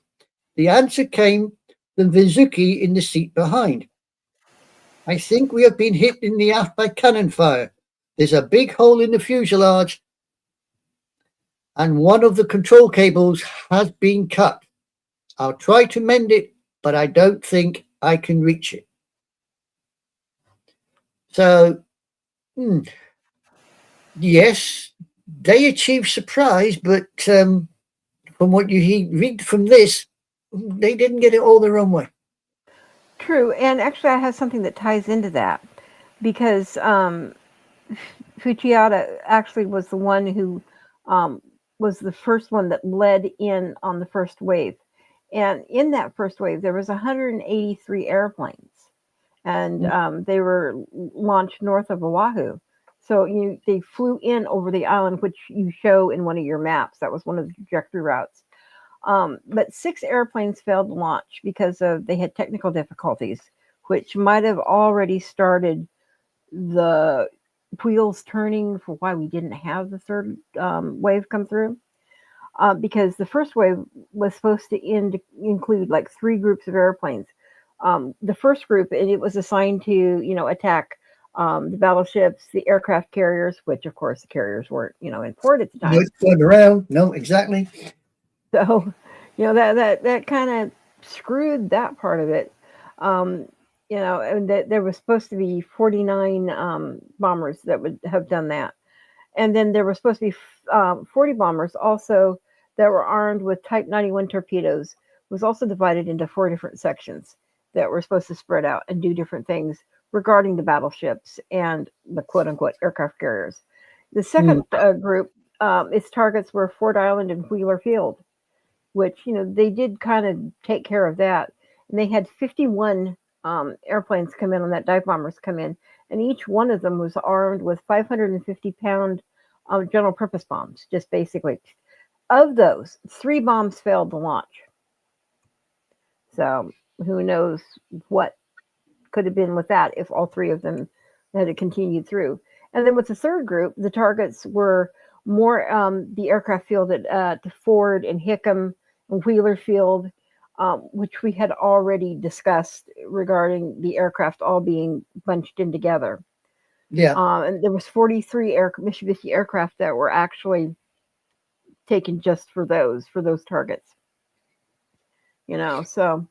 C: The answer came from Vizuki in the seat behind. "I think we have been hit in the aft by cannon fire. There's a big hole in the fuselage and one of the control cables has been cut. I'll try to mend it, but I don't think I can reach it." So, yes, they achieved surprise, but from what you read from this, they didn't get it all their own way.
B: True. And actually, I have something that ties into that because Fujiata actually was the one who um, was the first one that led in on the first wave. And in that first wave, there was 183 airplanes, and they were launched north of Oahu. So they flew in over the island, which you show in one of your maps. That was one of the trajectory routes. But 6 airplanes failed to launch because they had technical difficulties, which might have already started the wheels turning for why we didn't have the third wave come through. Because the first wave was supposed to include like 3 groups of airplanes. The first group, and it was assigned to attack the battleships, the aircraft carriers, which of course the carriers weren't in port at the time.
C: Going around, no, exactly.
B: So, that kind of screwed that part of it. Um, and that there was supposed to be 49 bombers that would have done that. And then there were supposed to be 40 bombers also that were armed with Type 91 torpedoes. It was also divided into 4 different sections that were supposed to spread out and do different things regarding the battleships and the quote-unquote aircraft carriers. The second group, its targets were Ford Island and Wheeler Field, which they did kind of take care of that. And they had 51 airplanes come in on that, dive bombers come in, and each one of them was armed with 550-pound general purpose bombs, just basically. Of those, 3 bombs failed to launch. So who knows what could have been with that if all 3 of them had continued through. And then with the third group, the targets were more the aircraft field at Ford and Hickam and Wheeler Field, which we had already discussed regarding the aircraft all being bunched in together.
C: Yeah.
B: And there was 43 Mitsubishi aircraft that were actually taken just for those targets. So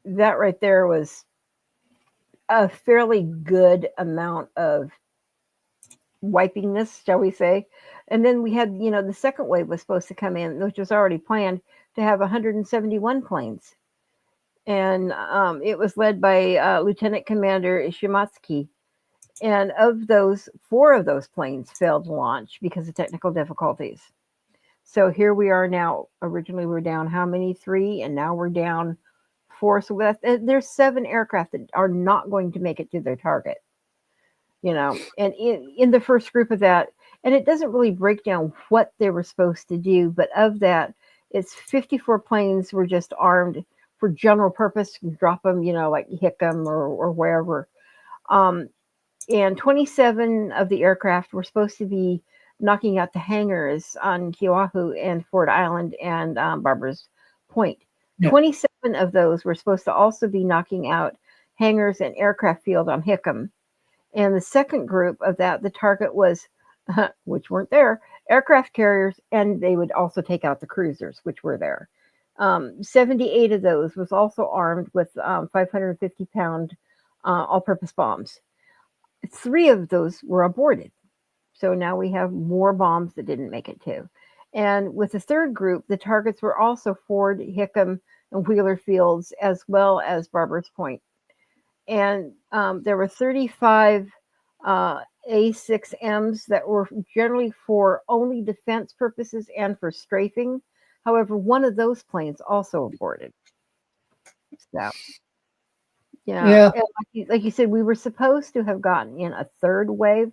B: that right there was a fairly good amount of wipingness, shall we say. And then we had, the second wave was supposed to come in, which was already planned to have 171 planes. and it was led by Lieutenant Commander Shimatsuki. And of those, 4 of those planes failed to launch because of technical difficulties. So here we are now. Originally, we were down how many? 3, and now we're down 4. So there's 7 aircraft that are not going to make it to their target. And in the first group of that, and it doesn't really break down what they were supposed to do, but of that, it's 54 planes were just armed for general purpose, drop them, like Hickam or wherever. And 27 of the aircraft were supposed to be knocking out the hangars on Kioahu and Ford Island and Barbara's Point.
C: Yeah.
B: 27 of those were supposed to also be knocking out hangars and aircraft field on Hickam. And the second group of that, the target was, which weren't there, aircraft carriers, and they would also take out the cruisers, which were there. 78 of those was also armed with 550-pound all-purpose bombs. 3 of those were aborted. So now we have more bombs that didn't make it to. And with the third group, the targets were also Ford, Hickam, and Wheeler Fields, as well as Barbers Point. And there were 35 A6Ms that were generally for only defense purposes and for strafing. However, one of those planes also aborted. So,
C: Yeah.
B: and like you said, we were supposed to have gotten in a third wave,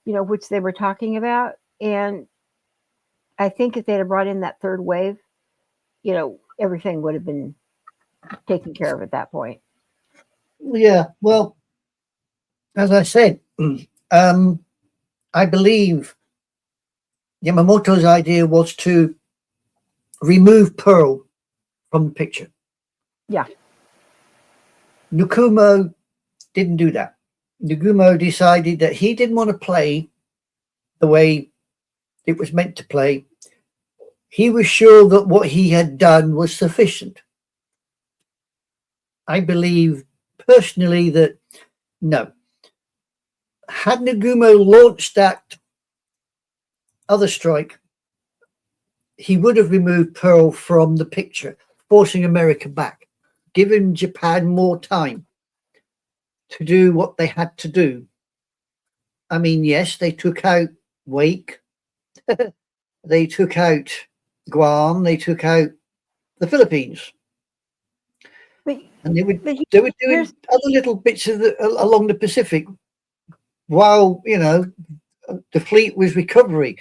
B: which they were talking about. And I think if they'd have brought in that third wave, everything would have been taken care of at that point.
C: Yeah. Well, as I said, I believe Yamamoto's idea was to remove Pearl from the picture.
B: Yeah.
C: Nagumo didn't do that. Nagumo decided that he didn't want to play the way it was meant to play. He was sure that what he had done was sufficient. I believe personally that no. Had Nagumo launched that other strike, he would have removed Pearl from the picture, forcing America back, giving Japan more time to do what they had to do. I mean, yes, they took out Wake, they took out Guam, they took out the Philippines. And they were doing other little bits along the Pacific while, the fleet was recovering.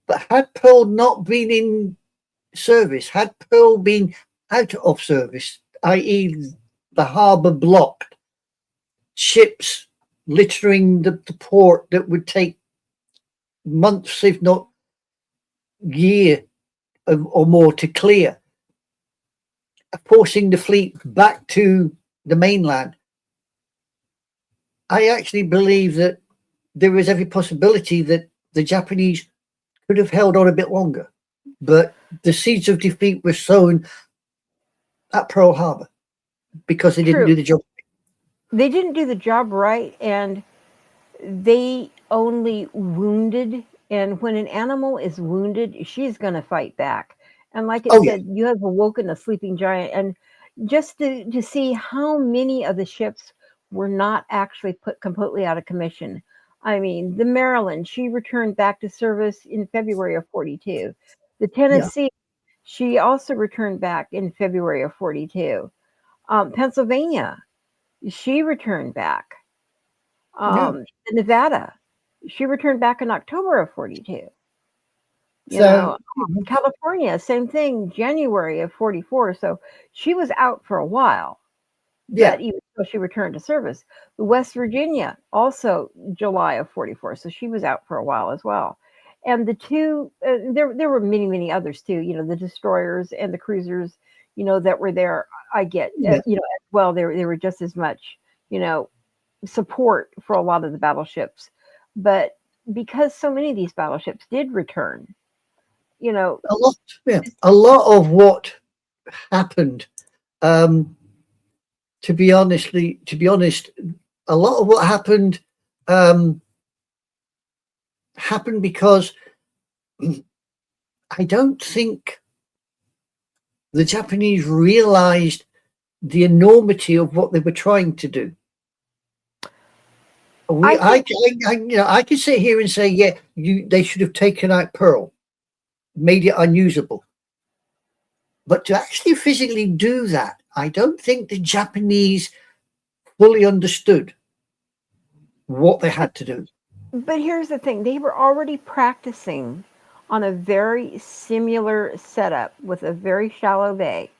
C: But had Pearl not been in service, had Pearl been out of service, i.e. the harbour blocked, ships littering the port that would take months, if not year or more to clear, forcing the fleet back to the mainland, I actually believe that there is every possibility that the Japanese could have held on a bit longer. But the seeds of defeat were sown at Pearl Harbor because they didn't do the job.
B: They didn't do the job right, and they only wounded. And when an animal is wounded, she's going to fight back. And like it said, you have awoken a sleeping giant. And just to see how many of the ships were not actually put completely out of commission. I mean, the Maryland, she returned back to service in February of 42. The Tennessee, she also returned back in February of 42. Pennsylvania, she returned back. Nevada, she returned back in October of 42. California, same thing, January of 44. So she was out for a while. But even though she returned to service. The West Virginia, also July of 44. So she was out for a while as well. And the two, there were many, many others too, the destroyers and the cruisers, that were there. I get, as well, they were just as much, support for a lot of the battleships. But because so many of these battleships did return,
C: a lot of what happened, to be honest, a lot of what happened happened because I don't think the Japanese realized the enormity of what they were trying to do. I can sit here and say, yeah, they should have taken out Pearl, made it unusable. But to actually physically do that, I don't think the Japanese fully understood what they had to do.
B: But here's the thing, they were already practicing on a very similar setup with a very shallow bay.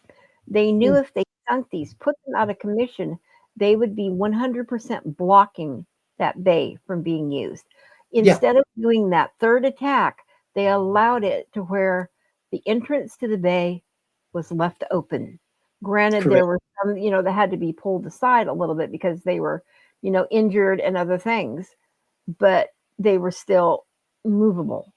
B: They knew if they sunk these, put them out of commission, they would be 100% blocking that bay from being used. Instead of doing that third attack, they allowed it to where the entrance to the bay was left open. Granted, there were some, that had to be pulled aside a little bit because they were, injured and other things, but they were still movable.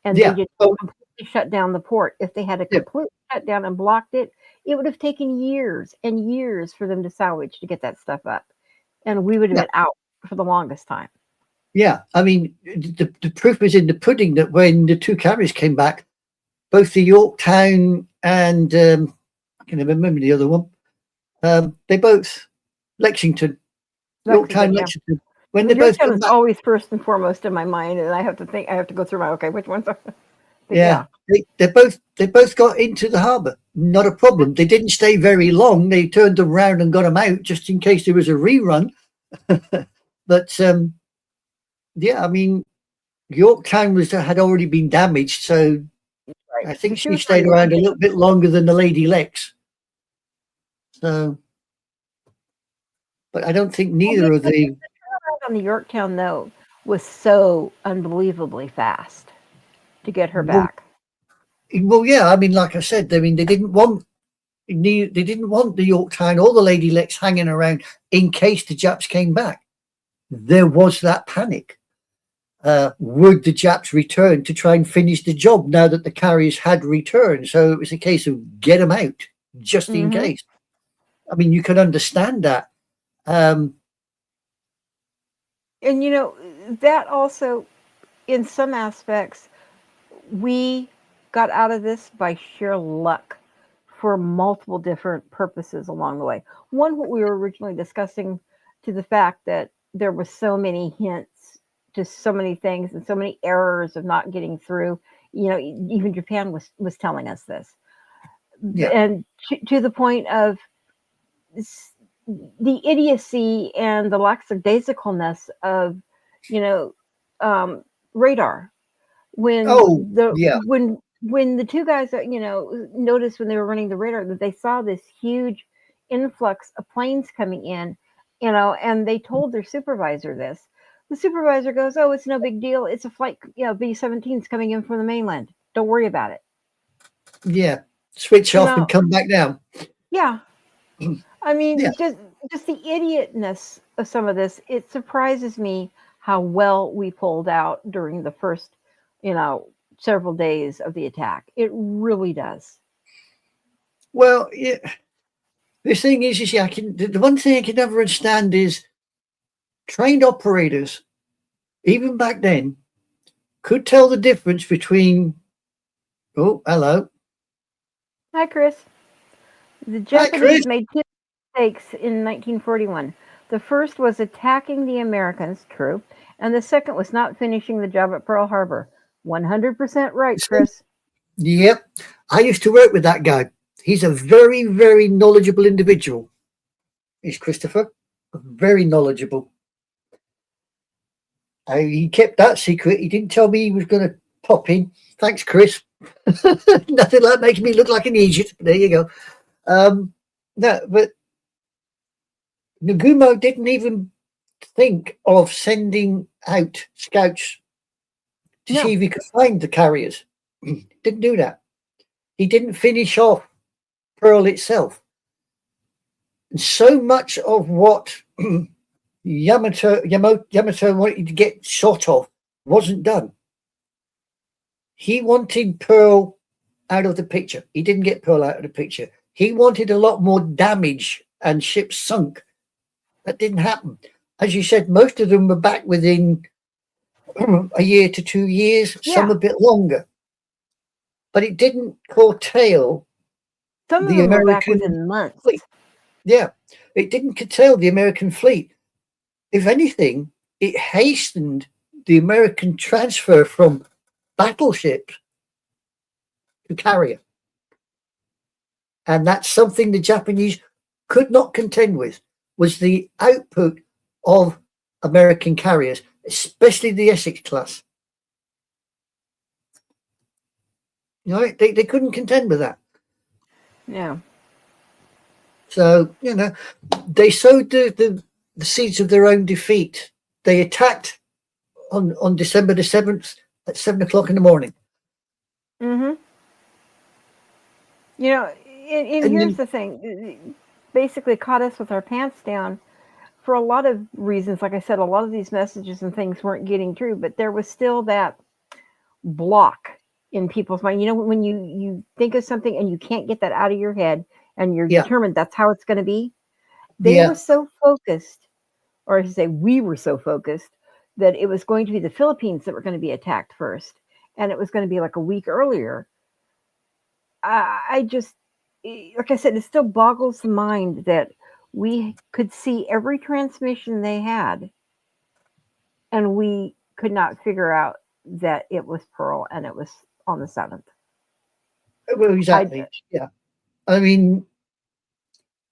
B: And they didn't completely shut down the port. If they had a complete shut down and blocked it, it would have taken years and years for them to salvage to get that stuff up. And we would have been out for the longest time.
C: Yeah. I mean, the proof is in the pudding that when the two carriers came back, both the Yorktown and I can never remember the other one. They both Lexington. Yorktown, Lexington. When they both come back,
B: always first and foremost in my mind, and I have to go through which ones are.
C: They both got into the harbour. Not a problem. They didn't stay very long. They turned them around and got them out just in case there was a rerun. But I mean, Yorktown had already been damaged, so I think she stayed around a little bit longer than the Lady Lex. So, but I don't think neither of the
B: turnaround on the Yorktown though was so unbelievably fast to get her back.
C: Well, yeah. I mean, like I said, I mean, they didn't want the Yorktown or the Lady Lex hanging around in case the Japs came back. There was that panic. Would the Japs return to try and finish the job now that the carriers had returned? So it was a case of get them out just in case. I mean, you can understand that.
B: And that also, in some aspects, we got out of this by sheer luck for multiple different purposes along the way. One, what we were originally discussing, to the fact that there were so many hints to so many things and so many errors of not getting through. Even Japan was telling us this. And to the point of the idiocy and the lackadaisicalness of radar. When the two guys noticed when they were running the radar that they saw this huge influx of planes coming in, and they told their supervisor this. The supervisor goes, "Oh, it's no big deal. It's a flight, B-17s coming in from the mainland. Don't worry about it."
C: Yeah, switch off and come back down.
B: Yeah, I mean, just the idiotness of some of this. It surprises me how well we pulled out during the first, several days of the attack. It really does.
C: Well, the thing is, the one thing I can never understand is trained operators, even back then, could tell the difference between. Oh, hello.
B: Hi, Chris. The Japanese made two mistakes in 1941. The first was attacking the Americans, true, and the second was not finishing the job at Pearl Harbor. 100% right, Chris.
C: Yep. I used to work with that guy. He's a very, very knowledgeable individual. He's Christopher. Very knowledgeable. He kept that secret. He didn't tell me he was going to pop in. Thanks, Chris. Nothing like makes me look like an idiot. There you go. No, but Nagumo didn't even think of sending out scouts to see if he could find the carriers. Didn't do that. He didn't finish off Pearl itself. And so much of what Yamato wanted to get shot of wasn't done. He wanted Pearl out of the picture. He didn't get Pearl out of the picture. He wanted a lot more damage and ships sunk. That didn't happen. As you said, most of them were back within a year to 2 years, some a bit longer. But it didn't curtail
B: some of them were back within months.
C: Yeah, it didn't curtail the American fleet. If anything, it hastened the American transfer from battleships to carrier. And that's something the Japanese could not contend with, was the output of American carriers, especially the Essex class. You know, they couldn't contend with that.
B: Yeah.
C: So, you know, they sowed the seeds of their own defeat. They attacked on December the 7th at 7 o'clock in the morning.
B: Mm-hmm. You know, and
C: And
B: here's
C: then,
B: the thing. Basically caught us with our pants down for a lot of reasons. Like I said, a lot of these messages and things weren't getting through, but there was still that block in people's mind. You know, when you think of something and you can't get that out of your head and you're
C: yeah,
B: determined that's how it's going to be, they were
C: yeah,
B: so focused, or I should say we were so focused, that it was going to be the Philippines that were going to be attacked first, and it was going to be like a week earlier. I just, like I said, it still boggles the mind that we could see every transmission they had, and we could not figure out that it was Pearl and it was on the 7th.
C: well,
B: I,
C: exactly. Yeah. I mean,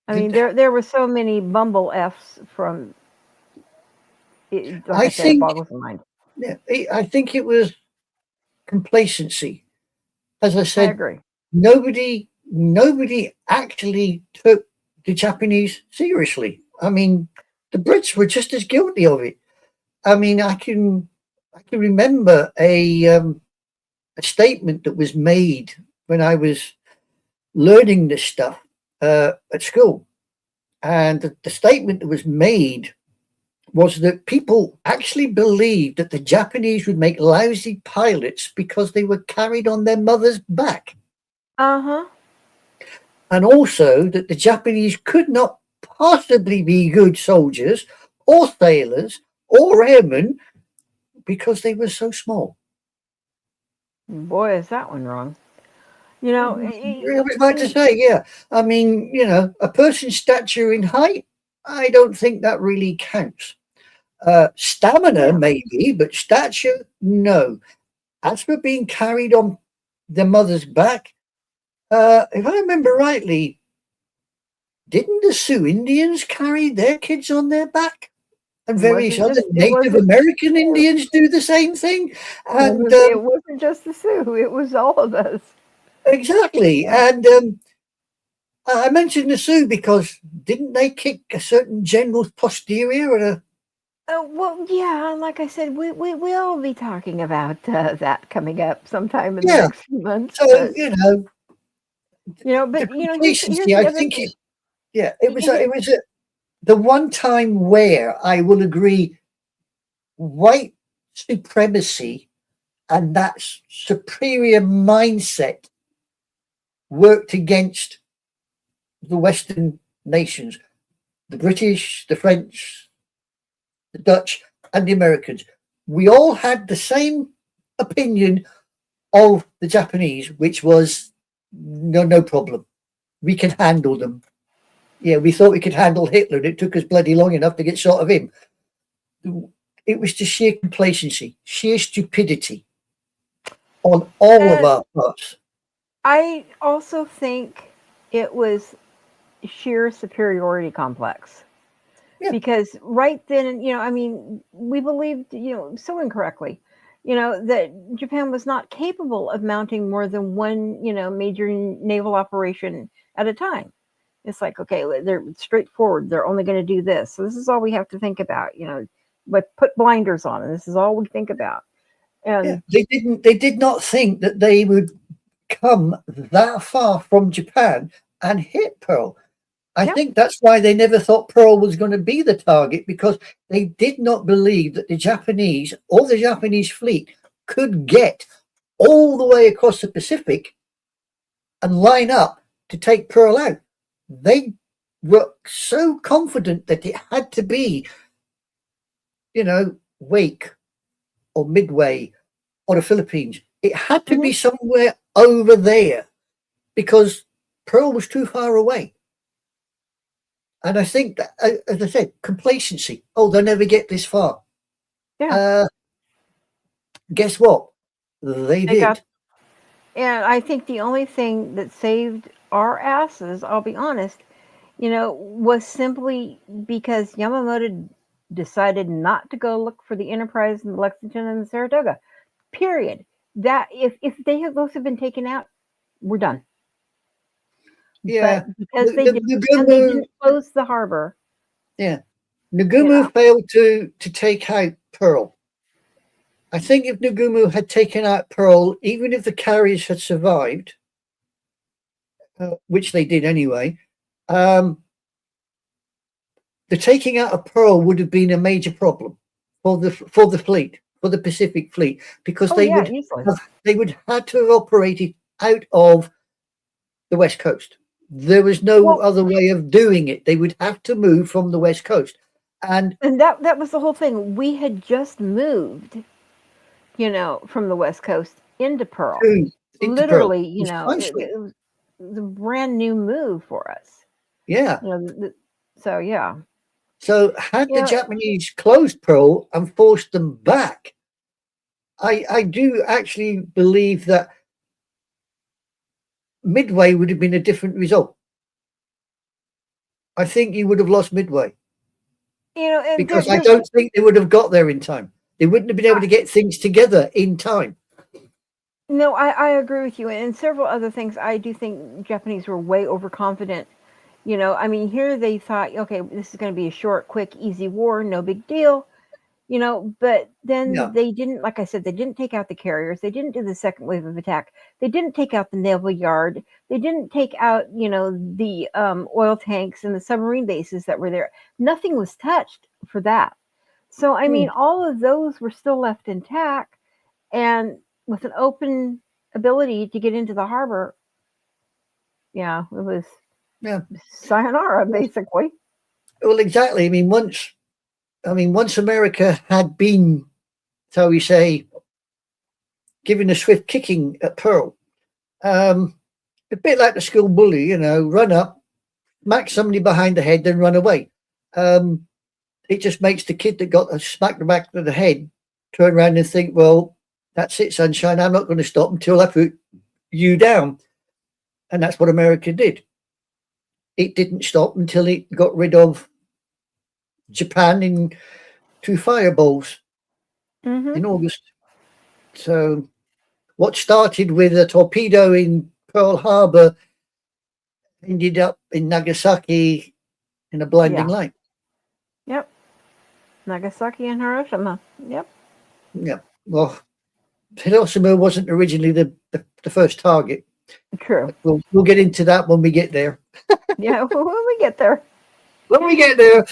B: I mean, there were so many bumble Fs from, like
C: I
B: I said, it
C: think,
B: boggles the mind.
C: yeah, I think it was complacency. As I
B: I
C: said,
B: agree.
C: nobody actually took the Japanese seriously. I mean, the Brits were just as guilty of it. I mean, I can remember a statement that was made when I was learning this stuff at school, and the statement that was made was that people actually believed that the Japanese would make lousy pilots because they were carried on their mother's back.
B: Uh-huh.
C: And also that the Japanese could not possibly be good soldiers or sailors or airmen because they were so small.
B: Boy, is that one wrong. You know,
C: I was about to say, yeah. I mean, you know, a person's stature in height, I don't think that really counts. Stamina,
B: yeah.
C: maybe, but stature, no. As for being carried on their mother's back, if I remember rightly, didn't the Sioux Indians carry their kids on their back? And various other
B: It
C: Native
B: wasn't
C: American Indians do the same thing. And
B: it wasn't just the Sioux, it was all of us.
C: exactly.
B: Yeah.
C: And I mentioned the Sioux because didn't they kick a certain general's posterior?
B: Well, yeah, like I said, we'll be talking about that coming up sometime in the
C: Yeah.
B: next few months.
C: So,
B: But
C: you know, the
B: here's
C: complacency,
B: the
C: I
B: other
C: think
B: thing.
C: it was the one time where I will agree white supremacy and that superior mindset worked against the Western nations, the British, the French, the Dutch, and the Americans. We all had the same opinion of the Japanese, which was no problem. We can handle them. Yeah, we thought we could handle Hitler, and it took us bloody long enough to get short of him. It was just sheer complacency, sheer stupidity on all of
B: And
C: our parts.
B: I also think it was sheer superiority complex.
C: Yeah,
B: Because right then, I mean, we believed, so incorrectly, that Japan was not capable of mounting more than one, major naval operation at a time. It's like, okay, they're straightforward. They're only going to do this. So this is all we have to think about, but put blinders on, and this is all we think about.
C: yeah.
B: And
C: They did not think that they would come that far from Japan and hit Pearl. I
B: yeah,
C: think that's why they never thought Pearl was going to be the target, because they did not believe that the Japanese or the Japanese fleet could get all the way across the Pacific and line up to take Pearl out. They were so confident that it had to be, Wake or Midway or the Philippines. It had to
B: hmm
C: be somewhere over there because Pearl was too far away. And I think that, as I said, complacency. Oh, they'll never get this far.
B: Yeah.
C: Guess what? They
B: They got,
C: did.
B: and I think the only thing that saved our asses, I'll be honest, was simply because Yamamoto decided not to go look for the Enterprise and the Lexington and the Saratoga. Period. That if those have been taken out, we're done.
C: Yeah.
B: But because they did, and they didn't close the harbor.
C: Yeah. Nagumo failed to take out Pearl. I think if Nagumo had taken out Pearl, even if the carriers had survived, which they did anyway, the taking out of Pearl would have been a major problem for the fleet, for the Pacific Fleet, because they would had to have operated out of the West Coast. There was no other way of doing it. They would have to move from the West Coast, and
B: that was the whole thing. We had just moved, from the West Coast into Pearl. Literally, it was a brand new move for us.
C: Yeah.
B: So yeah.
C: So had the Japanese closed Pearl and forced them back, I do actually believe that Midway would have been a different result. I think you would have lost Midway. Because I don't think they would have got there in time. They wouldn't have been able to get things together in time.
B: No, I agree with you. And several other things, I do think Japanese were way overconfident. Here they thought, okay, this is going to be a short, quick, easy war, no big deal. But then they didn't, like I said, they didn't take out the carriers. They didn't do the second wave of attack. They didn't take out the naval yard. They didn't take out, the oil tanks and the submarine bases that were there. Nothing was touched for that. So, all of those were still left intact. And with an open ability to get into the harbor, it was sayonara, basically.
C: Well, exactly. Once America had been, shall we say, given a swift kicking at Pearl, a bit like the school bully, run up, smack somebody behind the head, then run away. It just makes the kid that got smacked the back of the head turn around and think, well, that's it, sunshine. I'm not going to stop until I put you down. And that's what America did. It didn't stop until it got rid of Japan in 2 fireballs in August. So what started with a torpedo in Pearl Harbor ended up in Nagasaki in a blinding light.
B: Yep. Nagasaki and Hiroshima. Yep.
C: Yeah. Well, Hiroshima wasn't originally the first target.
B: True.
C: We'll get into that when we get there.
B: Yeah, when we get there.
C: When we get there,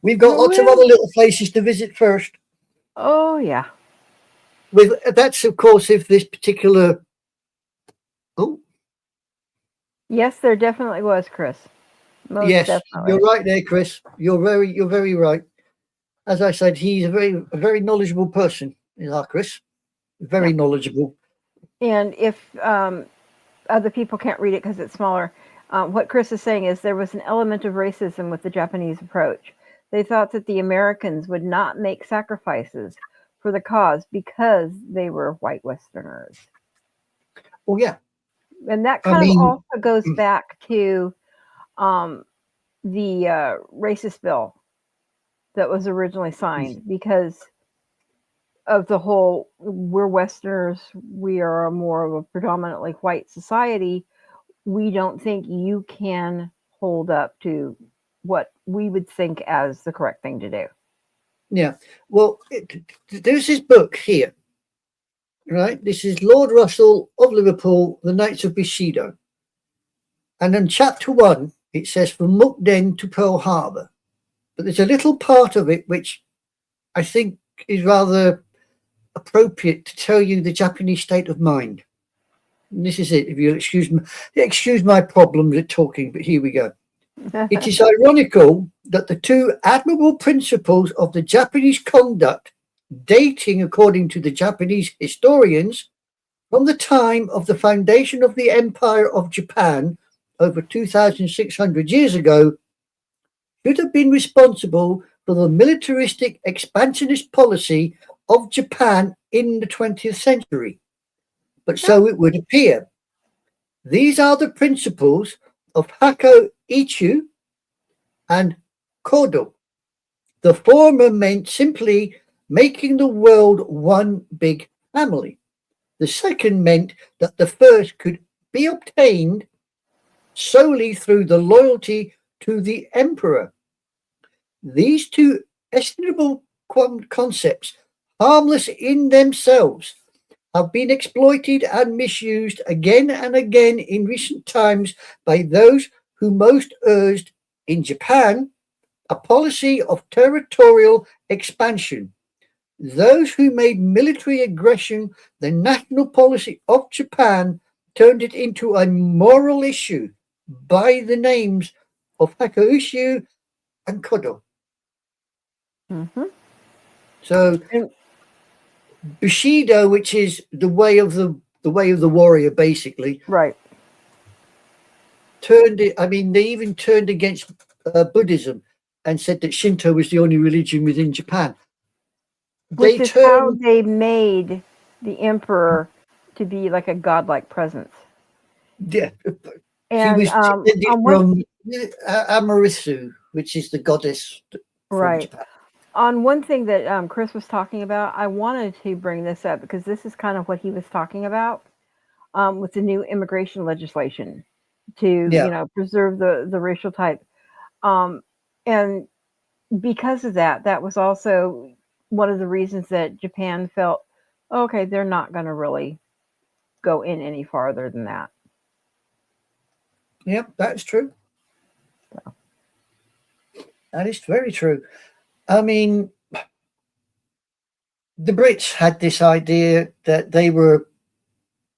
C: we've got lots of other little places to visit first.
B: Oh, yeah.
C: That's, of course, if this particular... Oh.
B: Yes, there definitely was, Chris.
C: Most definitely. You're right there, Chris. You're very right. As I said, he's a very knowledgeable person, is our Chris. Very knowledgeable.
B: And if other people can't read it because it's smaller, what Chris is saying is there was an element of racism with the Japanese approach. They thought that the Americans would not make sacrifices for the cause because they were white Westerners.
C: Well, yeah.
B: And that kind of also goes back to the racist bill that was originally signed because of the whole, we're Westerners, we are more of a predominantly white society. We don't think you can hold up to what we would think as the correct thing to do.
C: Yeah. Well, there's this book here, right? This is Lord Russell of Liverpool, The Knights of Bushido. And in chapter 1, it says from Mukden to Pearl Harbor. But there's a little part of it which I think is rather appropriate to tell you the Japanese state of mind. And this is it. If you'll excuse my problems at talking, but here we go. It is ironical that the two admirable principles of the Japanese conduct, dating according to the Japanese historians from the time of the foundation of the Empire of Japan over 2,600 years ago, should have been responsible for the militaristic expansionist policy of Japan in the 20th century. But so it would appear. These are the principles of Hako Ichu and Kodo. The former meant simply making the world one big family. The second meant that the first could be obtained solely through the loyalty to the emperor. These two estimable concepts, harmless in themselves, have been exploited and misused again and again in recent times by those who most urged in Japan a policy of territorial expansion. Those who made military aggression the national policy of Japan turned it into a moral issue by the names of Hakuishu and Kodo.
B: Mm-hmm.
C: So Bushido, which is the way of the warrior, basically,
B: Right.
C: turned it. I mean, they even turned against Buddhism and said that Shinto was the only religion within Japan.
B: Which is how they made the emperor to be like a godlike presence.
C: Yeah,
B: And
C: he was from Amaterasu, which is the goddess from Japan.
B: On one thing that Chris was talking about, I wanted to bring this up because this is kind of what he was talking about with the new immigration legislation to preserve the racial type, and because of that, that was also one of the reasons that Japan felt, okay, they're not going to really go in any farther than that.
C: Yep, that's true. So. That is very true. I mean, the Brits had this idea that they were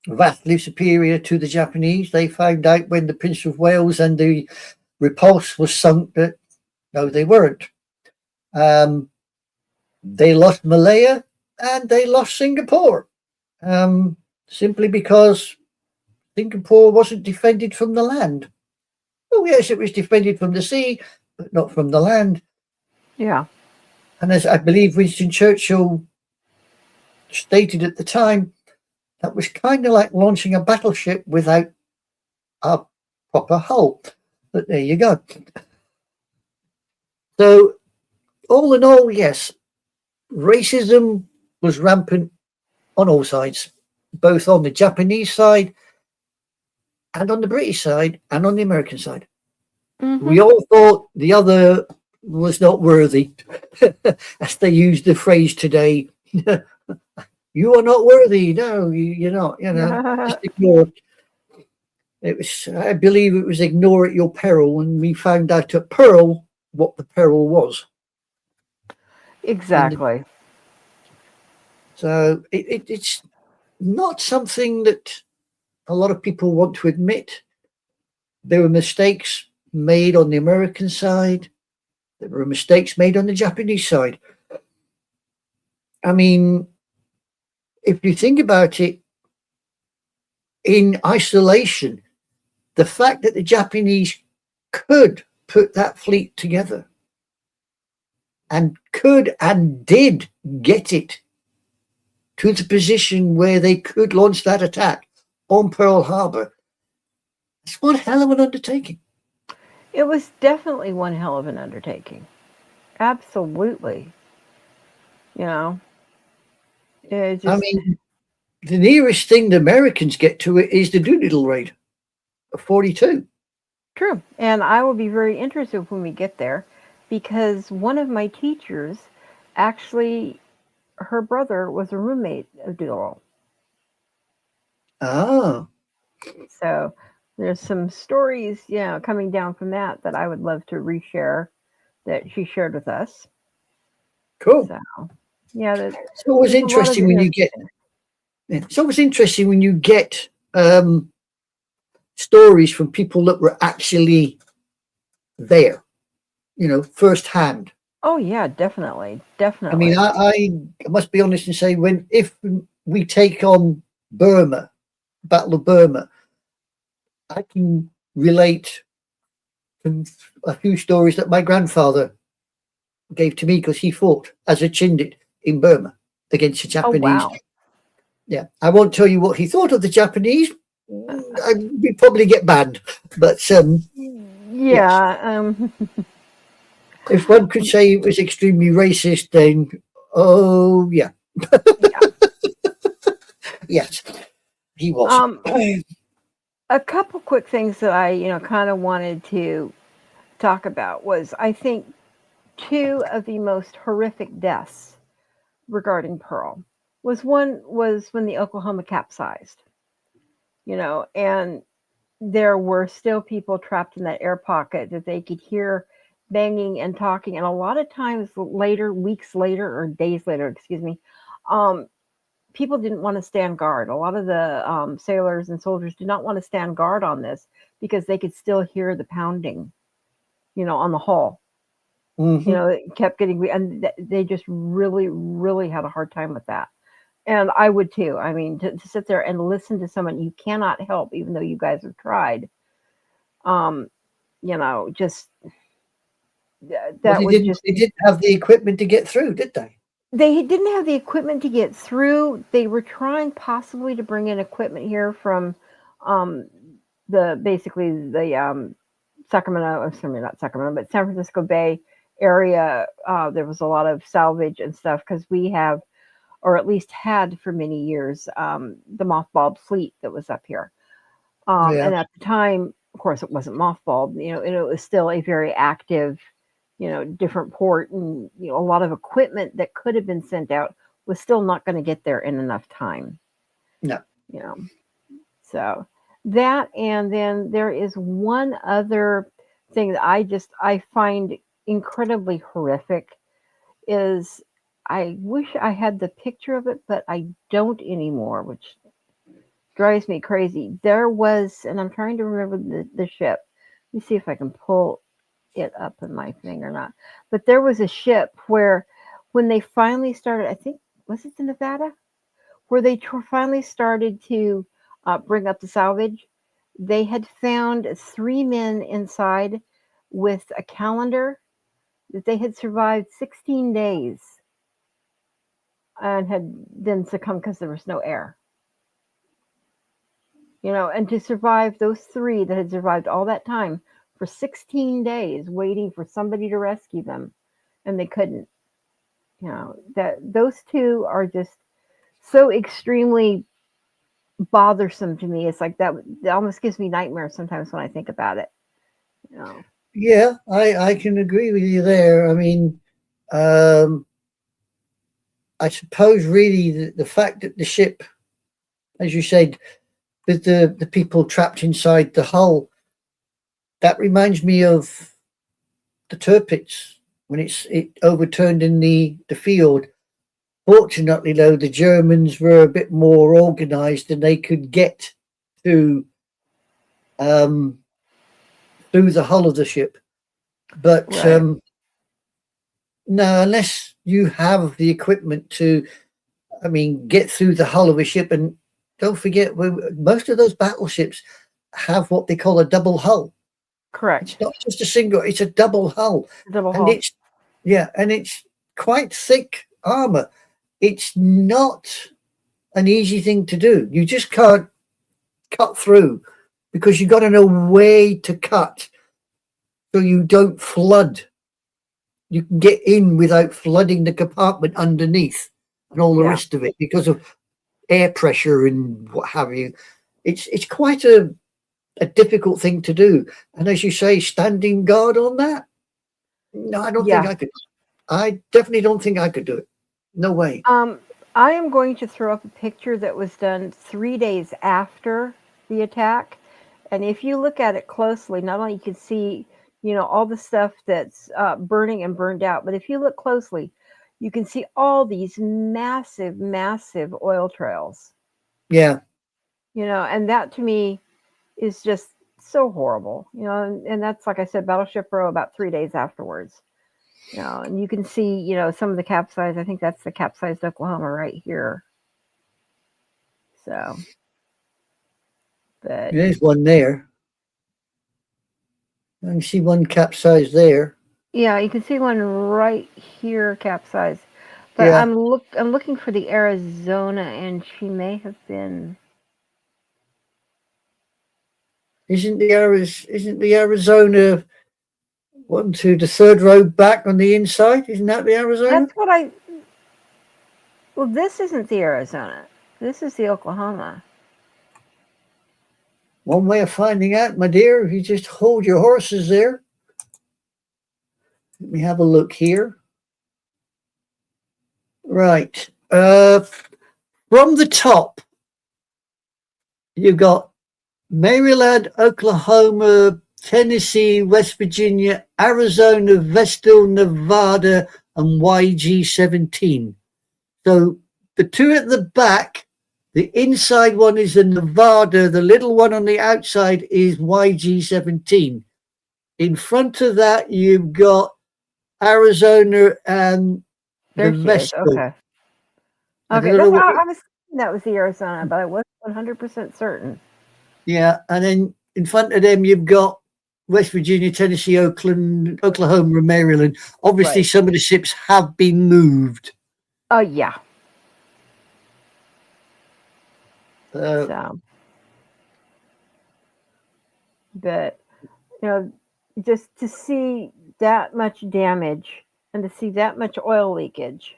C: vastly superior to the Japanese. They found out when the Prince of Wales and the Repulse was sunk that no, they weren't. They lost Malaya and they lost Singapore, simply because Singapore wasn't defended from the land. Oh, yes, it was defended from the sea, but not from the land.
B: Yeah.
C: And as I believe Winston Churchill stated at the time, that was kind of like launching a battleship without a proper hull. But there you go. So, all in all, yes, racism was rampant on all sides, both on the Japanese side and on the British side and on the American side. Mm-hmm. We all thought the other was not worthy, as they use the phrase today. You are not worthy. No, you're not. Just ignore it. It was, I believe, it was ignore at your peril, and we found out at peril what the peril was.
B: Exactly.
C: So it's not something that a lot of people want to admit. There were mistakes made on the American side. There were mistakes made on the Japanese side. I mean, if you think about it, in isolation, the fact that the Japanese could put that fleet together and could and did get it to the position where they could launch that attack on Pearl Harbor, it's one hell of an undertaking.
B: It was definitely one hell of an undertaking. Absolutely. I
C: mean, the nearest thing the Americans get to it is the Doolittle raid of 42.
B: True. And I will be very interested when we get there, because one of my teachers, actually, her brother was a roommate of Doolittle.
C: Oh.
B: So there's some stories, coming down from that I would love to reshare that she shared with us.
C: Cool.
B: So, yeah.
C: It's always interesting when you get. It's always interesting when you get stories from people that were actually there, firsthand.
B: Oh yeah, definitely.
C: I mean, I must be honest and say, if we take on Burma, Battle of Burma, I can relate from a few stories that my grandfather gave to me because he fought as a Chindit in Burma against the
B: Oh,
C: Japanese.
B: wow.
C: Yeah, I won't tell you what he thought of the Japanese. We'd probably get banned, but yes,
B: Yeah.
C: if one could say it was extremely racist, then oh yeah,
B: Yeah.
C: yes, he was.
B: Um, a couple quick things that I, kind of wanted to talk about was I think two of the most horrific deaths regarding Pearl was when the Oklahoma capsized, and there were still people trapped in that air pocket that they could hear banging and talking, and a lot of times later, weeks later or days later, excuse me, um, people didn't want to stand guard. A lot of the sailors and soldiers did not want to stand guard on this because they could still hear the pounding, on the hull.
C: Mm-hmm.
B: It kept getting, and they just really, really had a hard time with that. And I would too. I mean, to sit there and listen to someone you cannot help, even though you guys have tried, um, just
C: Well,
B: that was just,
C: they didn't have the equipment to get through, did they?
B: they didn't have the equipment to get through. They were trying possibly to bring in equipment here from um, basically the Sacramento, excuse me, not Sacramento, but San Francisco Bay area. There was a lot of salvage and stuff because we have, or at least had for many years, the mothballed fleet that was up here.
C: Yeah.
B: And at the time, of course, it wasn't mothballed, and it was still a very active, different port, and a lot of equipment that could have been sent out was still not going to get there in enough time.
C: No.
B: You know, so that, and then there is one other thing that I find incredibly horrific is I wish I had the picture of it, but I don't anymore, which drives me crazy. There was, and I'm trying to remember the ship. Let me see if I can pull it up in my thing or not. But there was a ship where, when they finally started, I think, was it the Nevada? Where they finally started to bring up the salvage, they had found three men inside with a calendar that they had survived 16 days and had then succumbed because there was no air. And to survive, those three that had survived all that time for 16 days waiting for somebody to rescue them, and they couldn't. That those two are just so extremely bothersome to me. It's like that almost gives me nightmares sometimes when I think about it. You know.
C: Yeah, I can agree with you there. I mean, um, I suppose really the fact that the ship, as you said, with the people trapped inside the hull, that reminds me of the Tirpitz when it overturned in the field. Fortunately, though, the Germans were a bit more organised and they could get to through the hull of the ship. But
B: Right.
C: no, unless you have the equipment to, I mean, get through the hull of a ship, and don't forget, most of those battleships have what they call a double hull.
B: Correct.
C: It's not just a single; it's a double hull,
B: Double
C: and
B: hull.
C: it's quite thick armor. It's not an easy thing to do. You just can't cut through because you got to know where to cut so you don't flood. You can get in without flooding the compartment underneath and all the
B: Yeah.
C: rest of it because of air pressure and what have you. It's quite a difficult thing to do. And as you say, standing guard on that, no, I don't think
B: Yeah.
C: I could. I definitely don't think I could do it. No way.
B: Um, I am going to throw up a picture that was done 3 days after the attack. And if you look at it closely, not only you can see, all the stuff that's burning and burned out, but if you look closely, you can see all these massive, massive oil trails,
C: Yeah.
B: and that to me is just so horrible, and that's, like I said, Battleship Row about 3 days afterwards. And you can see, some of the capsized. I think that's the capsized Oklahoma right here. So, but
C: There's one there. I can see one capsized there.
B: Yeah, you can see one right here capsized. But
C: Yeah.
B: I'm looking for the Arizona, and she may have been.
C: Isn't the Arizona one to the third row back on the inside? Isn't that the Arizona?
B: That's what I. Well, this isn't the Arizona. This is the Oklahoma.
C: One way of finding out, my dear, if you just hold your horses there. Let me have a look here. Right. From the top, you've got Maryland, Oklahoma, Tennessee, West Virginia, Arizona, Vestal, Nevada, and YG-17. So the two at the back, the inside one is the Nevada, the little one on the outside is YG-17. In front of that, you've got Arizona and the
B: There she is.
C: Vestal.
B: Okay.
C: And I
B: Okay.
C: don't know
B: That's
C: what,
B: I was thinking that was the Arizona, but I wasn't 100% certain.
C: yeah, and then in front of them, you've got West Virginia, Tennessee, Oakland, Oklahoma, and Maryland. Obviously,
B: Right.
C: some of the ships have been moved.
B: Oh yeah.
C: Uh,
B: So, but just to see that much damage and to see that much oil leakage,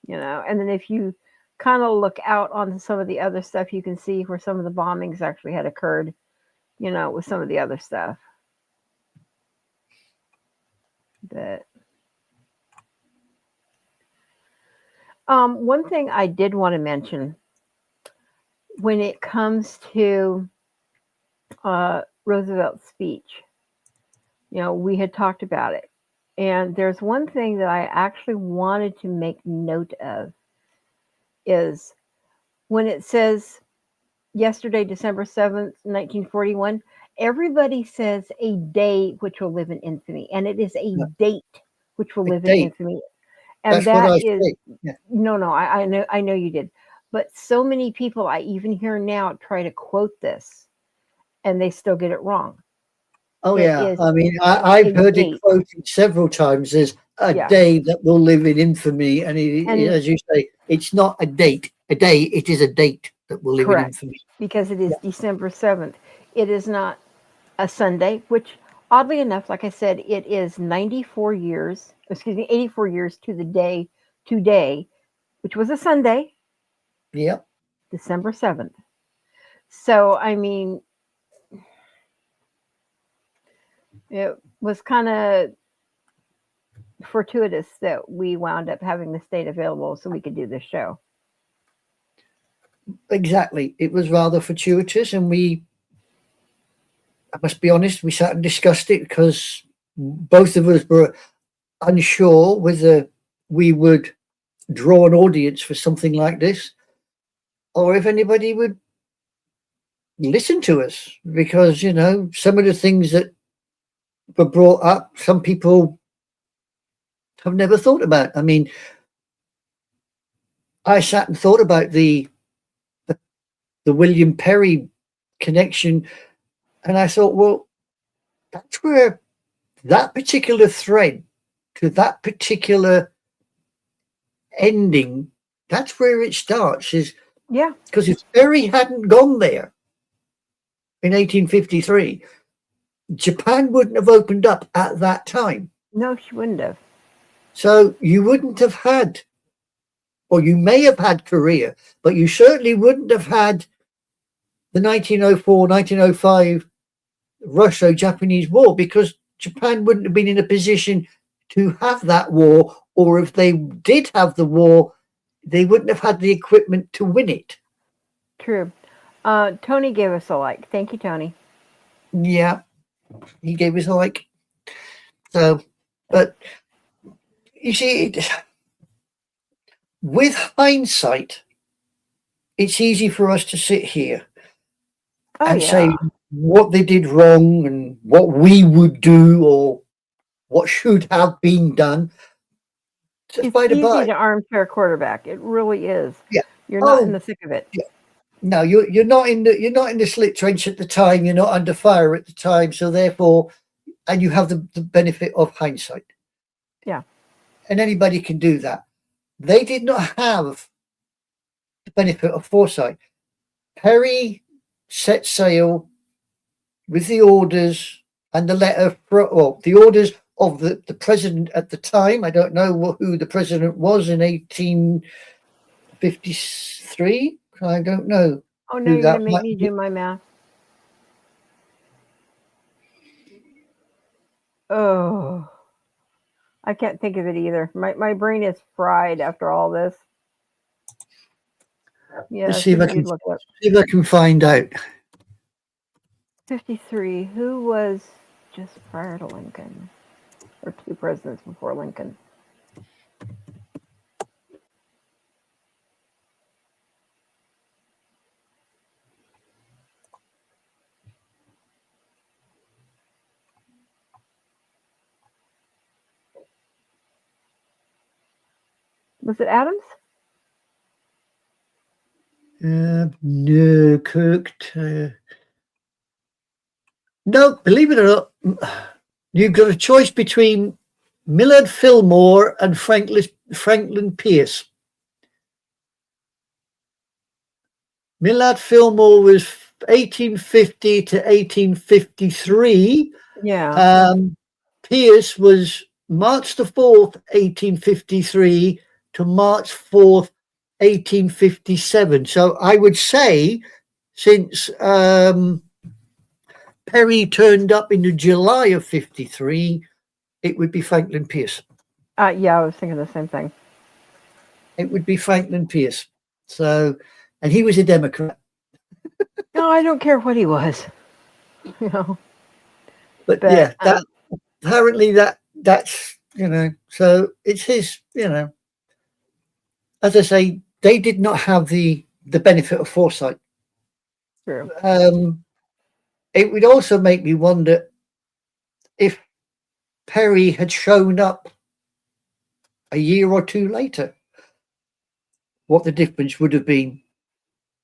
B: and then if you kind of look out onto some of the other stuff, you can see where some of the bombings actually had occurred, with some of the other stuff. But one thing I did want to mention when it comes to Roosevelt's speech, we had talked about it. And there's one thing that I actually wanted to make note of is when it says yesterday, December 7th, 1941, everybody says a day which will live in infamy. And it is a date which will
C: a
B: live in
C: date.
B: infamy. And
C: That's what
B: that
C: I
B: is
C: say. Yeah.
B: no, I know you did. But so many people I even hear now try to quote this and they still get it wrong.
C: Oh,
B: It
C: yeah.
B: is
C: I mean, I've
B: a
C: heard it
B: date.
C: quoted several times as a
B: Yeah.
C: day that will live in infamy. And
B: And
C: as you say, it's not a date. A day, it is a date that will live in
B: correct.
C: infamy.
B: Because it is
C: Yeah.
B: December 7th. It is not a Sunday, which oddly enough, like I said, it is 84 years to the day today, which was a Sunday,
C: Yep.
B: December 7th. So, I mean, it was kind of fortuitous that we wound up having this date available so we could do this show.
C: Exactly. It was rather fortuitous. And I must be honest, we sat and discussed it because both of us were unsure whether we would draw an audience for something like this or if anybody would listen to us, because some of the things that were brought up, some people have never thought about. I mean, I sat and thought about the William Perry connection, and I thought, well, that's where that particular thread to that particular ending, that's where it starts. Is
B: Yeah.
C: because if Perry hadn't gone there in 1853, Japan wouldn't have opened up at that time.
B: No, she wouldn't have.
C: So you wouldn't have had, or you may have had Korea, but you certainly wouldn't have had the 1904, 1905 Russo-Japanese War, because Japan wouldn't have been in a position to have that war, or if they did have the war, they wouldn't have had the equipment to win it.
B: True. Tony gave us a like. Thank you, Tony.
C: Yeah, he gave us a like. So, but you see, with hindsight, it's easy for us to sit here and say what they did wrong and what we would do or what should have been done.
B: It's easy to armchair quarterback. It really is.
C: Yeah.
B: You're not in the thick of it.
C: Yeah. No, you're not in the slit trench at the time. You're not under fire at the time. So therefore, and you have the benefit of hindsight.
B: Yeah.
C: And anybody can do that. They did not have the benefit of foresight. Perry set sail with the orders and the letter, the orders of the president at the time. I don't know who the president was in 1853. I don't know.
B: Oh, no, you're going to make me do my math. Oh, I can't think of it either. My brain is fried after all this. Yeah,
C: Let's see if I can find out.
B: 53. Who was just prior to Lincoln? Or 2 presidents before Lincoln? Was it Adams?
C: No, Kirk. No, believe it or not, you've got a choice between Millard Fillmore and Franklin Pierce. Millard Fillmore was 1850 to 1853.
B: Yeah.
C: Pierce was March the 4th, 1853 to March 4th, 1857. So I would say, since Perry turned up in July of 53, it would be Franklin Pierce.
B: Yeah, I was thinking the same thing.
C: It would be Franklin Pierce. So, and he was a Democrat.
B: No, I don't care what he was. You know.
C: But yeah, that apparently that's so it's his, as I say, they did not have the benefit of foresight.
B: True.
C: It would also make me wonder if Perry had shown up a year or 2 later, what the difference would have been.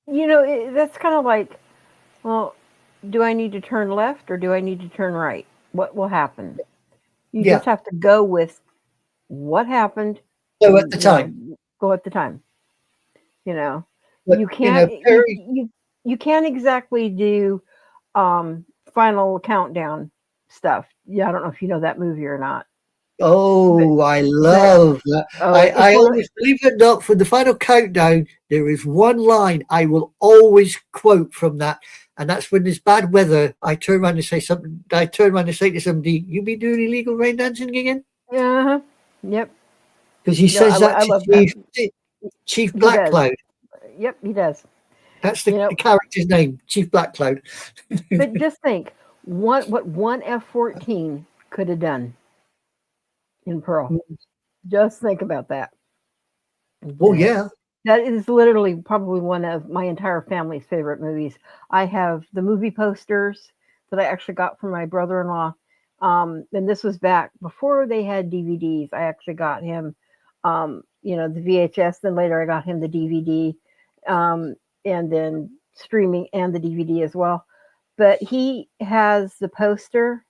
B: That's kind of like, well, do I need to turn left or do I need to turn right? What will happen? You just have to go with what happened.
C: So at the time.
B: Go at the time.
C: But,
B: you can't.
C: Perry,
B: you can't exactly do final countdown stuff. Yeah, I don't know if you know that movie or not.
C: Oh, I love that. I always, believe it or not, for the final countdown, there is one line I will always quote from that. And that's when there's bad weather. I turn around and say something. I turn around and say to somebody, "You be doing illegal rain dancing again?"
B: Uh-huh. Yep.
C: Because he says that to Chief Black Cloud.
B: Yep, he does.
C: That's the character's name, Chief Black Cloud.
B: But just think, what one F-14 could have done in Pearl. Just think about that.
C: Oh, yeah.
B: That is literally probably one of my entire family's favorite movies. I have the movie posters that I actually got from my brother-in-law. And this was back before they had DVDs. I actually got him, the VHS. Then later I got him the DVD, and then streaming and the DVD as well. But he has the poster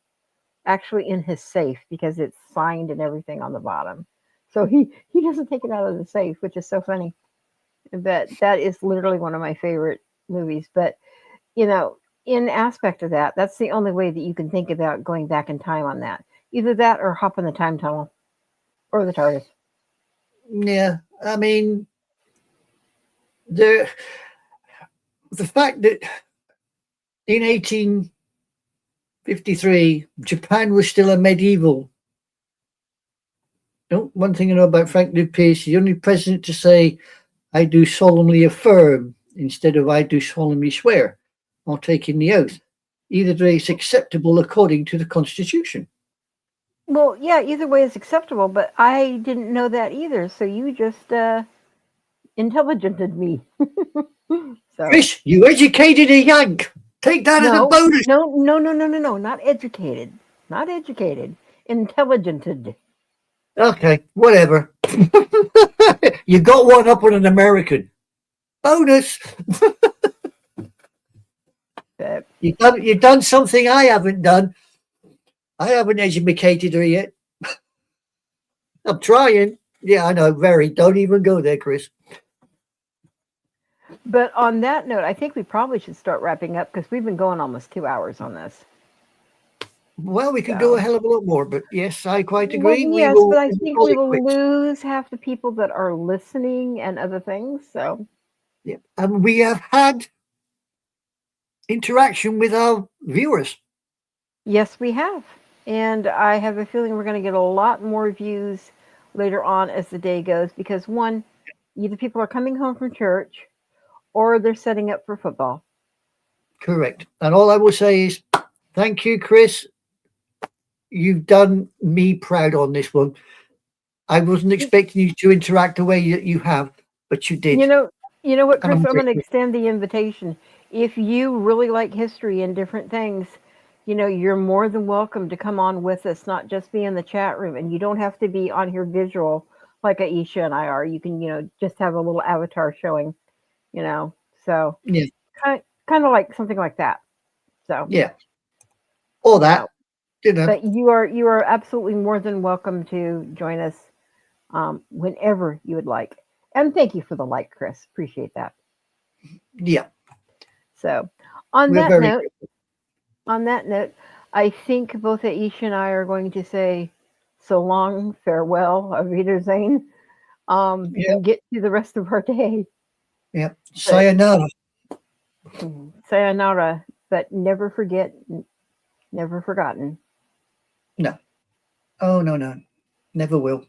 B: actually in his safe because it's signed and everything on the bottom. So he doesn't take it out of the safe, which is so funny. But that is literally one of my favorite movies. But, in aspect of that, that's the only way that you can think about going back in time on that. Either that or hop in the time tunnel or the TARDIS.
C: Yeah, I mean, the fact that in 1853, Japan was still a medieval. One thing I know about Franklin Pierce, the only president to say, "I do solemnly affirm," instead of "I do solemnly swear," or taking the oath. Either way is acceptable according to the Constitution.
B: Well, yeah, either way is acceptable, but I didn't know that either. So you just intelligented me. So.
C: Chris, you educated a Yank. Take that as a bonus.
B: No, not educated. Not educated. Intelligented.
C: Okay, whatever. You got one up on an American. Bonus. You've done something I haven't done. I haven't educated her yet. I'm trying. Yeah, I know. Very. Don't even go there, Chris.
B: But on that note, I think we probably should start wrapping up because we've been going almost 2 hours on this.
C: Well, we could go a
B: So,
C: hell of a lot more, but yes, I quite
B: well,
C: agree. We
B: yes, but
C: will
B: I think
C: call
B: we
C: it
B: will
C: quits.
B: lose half the people that are listening and other things. So,
C: Yeah. And we have had interaction with our viewers.
B: yes, we have. And I have a feeling we're going to get a lot more views later on as the day goes because, one, either people are coming home from church or they're setting up for football.
C: Correct. And all I will say is thank you, Chris. You've done me proud on this one. I wasn't expecting you to interact the way that you have, but you
B: You
C: did.
B: know, you know what,
C: And
B: Chris?
C: I'm
B: I'm going to
C: grateful.
B: extend the invitation. If you really like history and different things, you're more than welcome to come on with us, not just be in the chat room. And you don't have to be on here visual like Aisha and I are. You can, just have a little avatar showing, you know. So
C: Yeah.
B: kind of like something like that. So
C: Yeah. Or that,
B: so,
C: you know.
B: but you are absolutely more than welcome to join us whenever you would like. And thank you for the like, Chris. Appreciate that.
C: Yeah.
B: So, on
C: We're
B: that
C: very
B: note, on that note, I think both Aisha and I are going to say so long, farewell, auf Wiedersehen,
C: yeah.
B: and get to the rest of our day.
C: Yeah.
B: But
C: Sayonara.
B: sayonara, but never forget, never forgotten.
C: No. Oh no, no. Never will.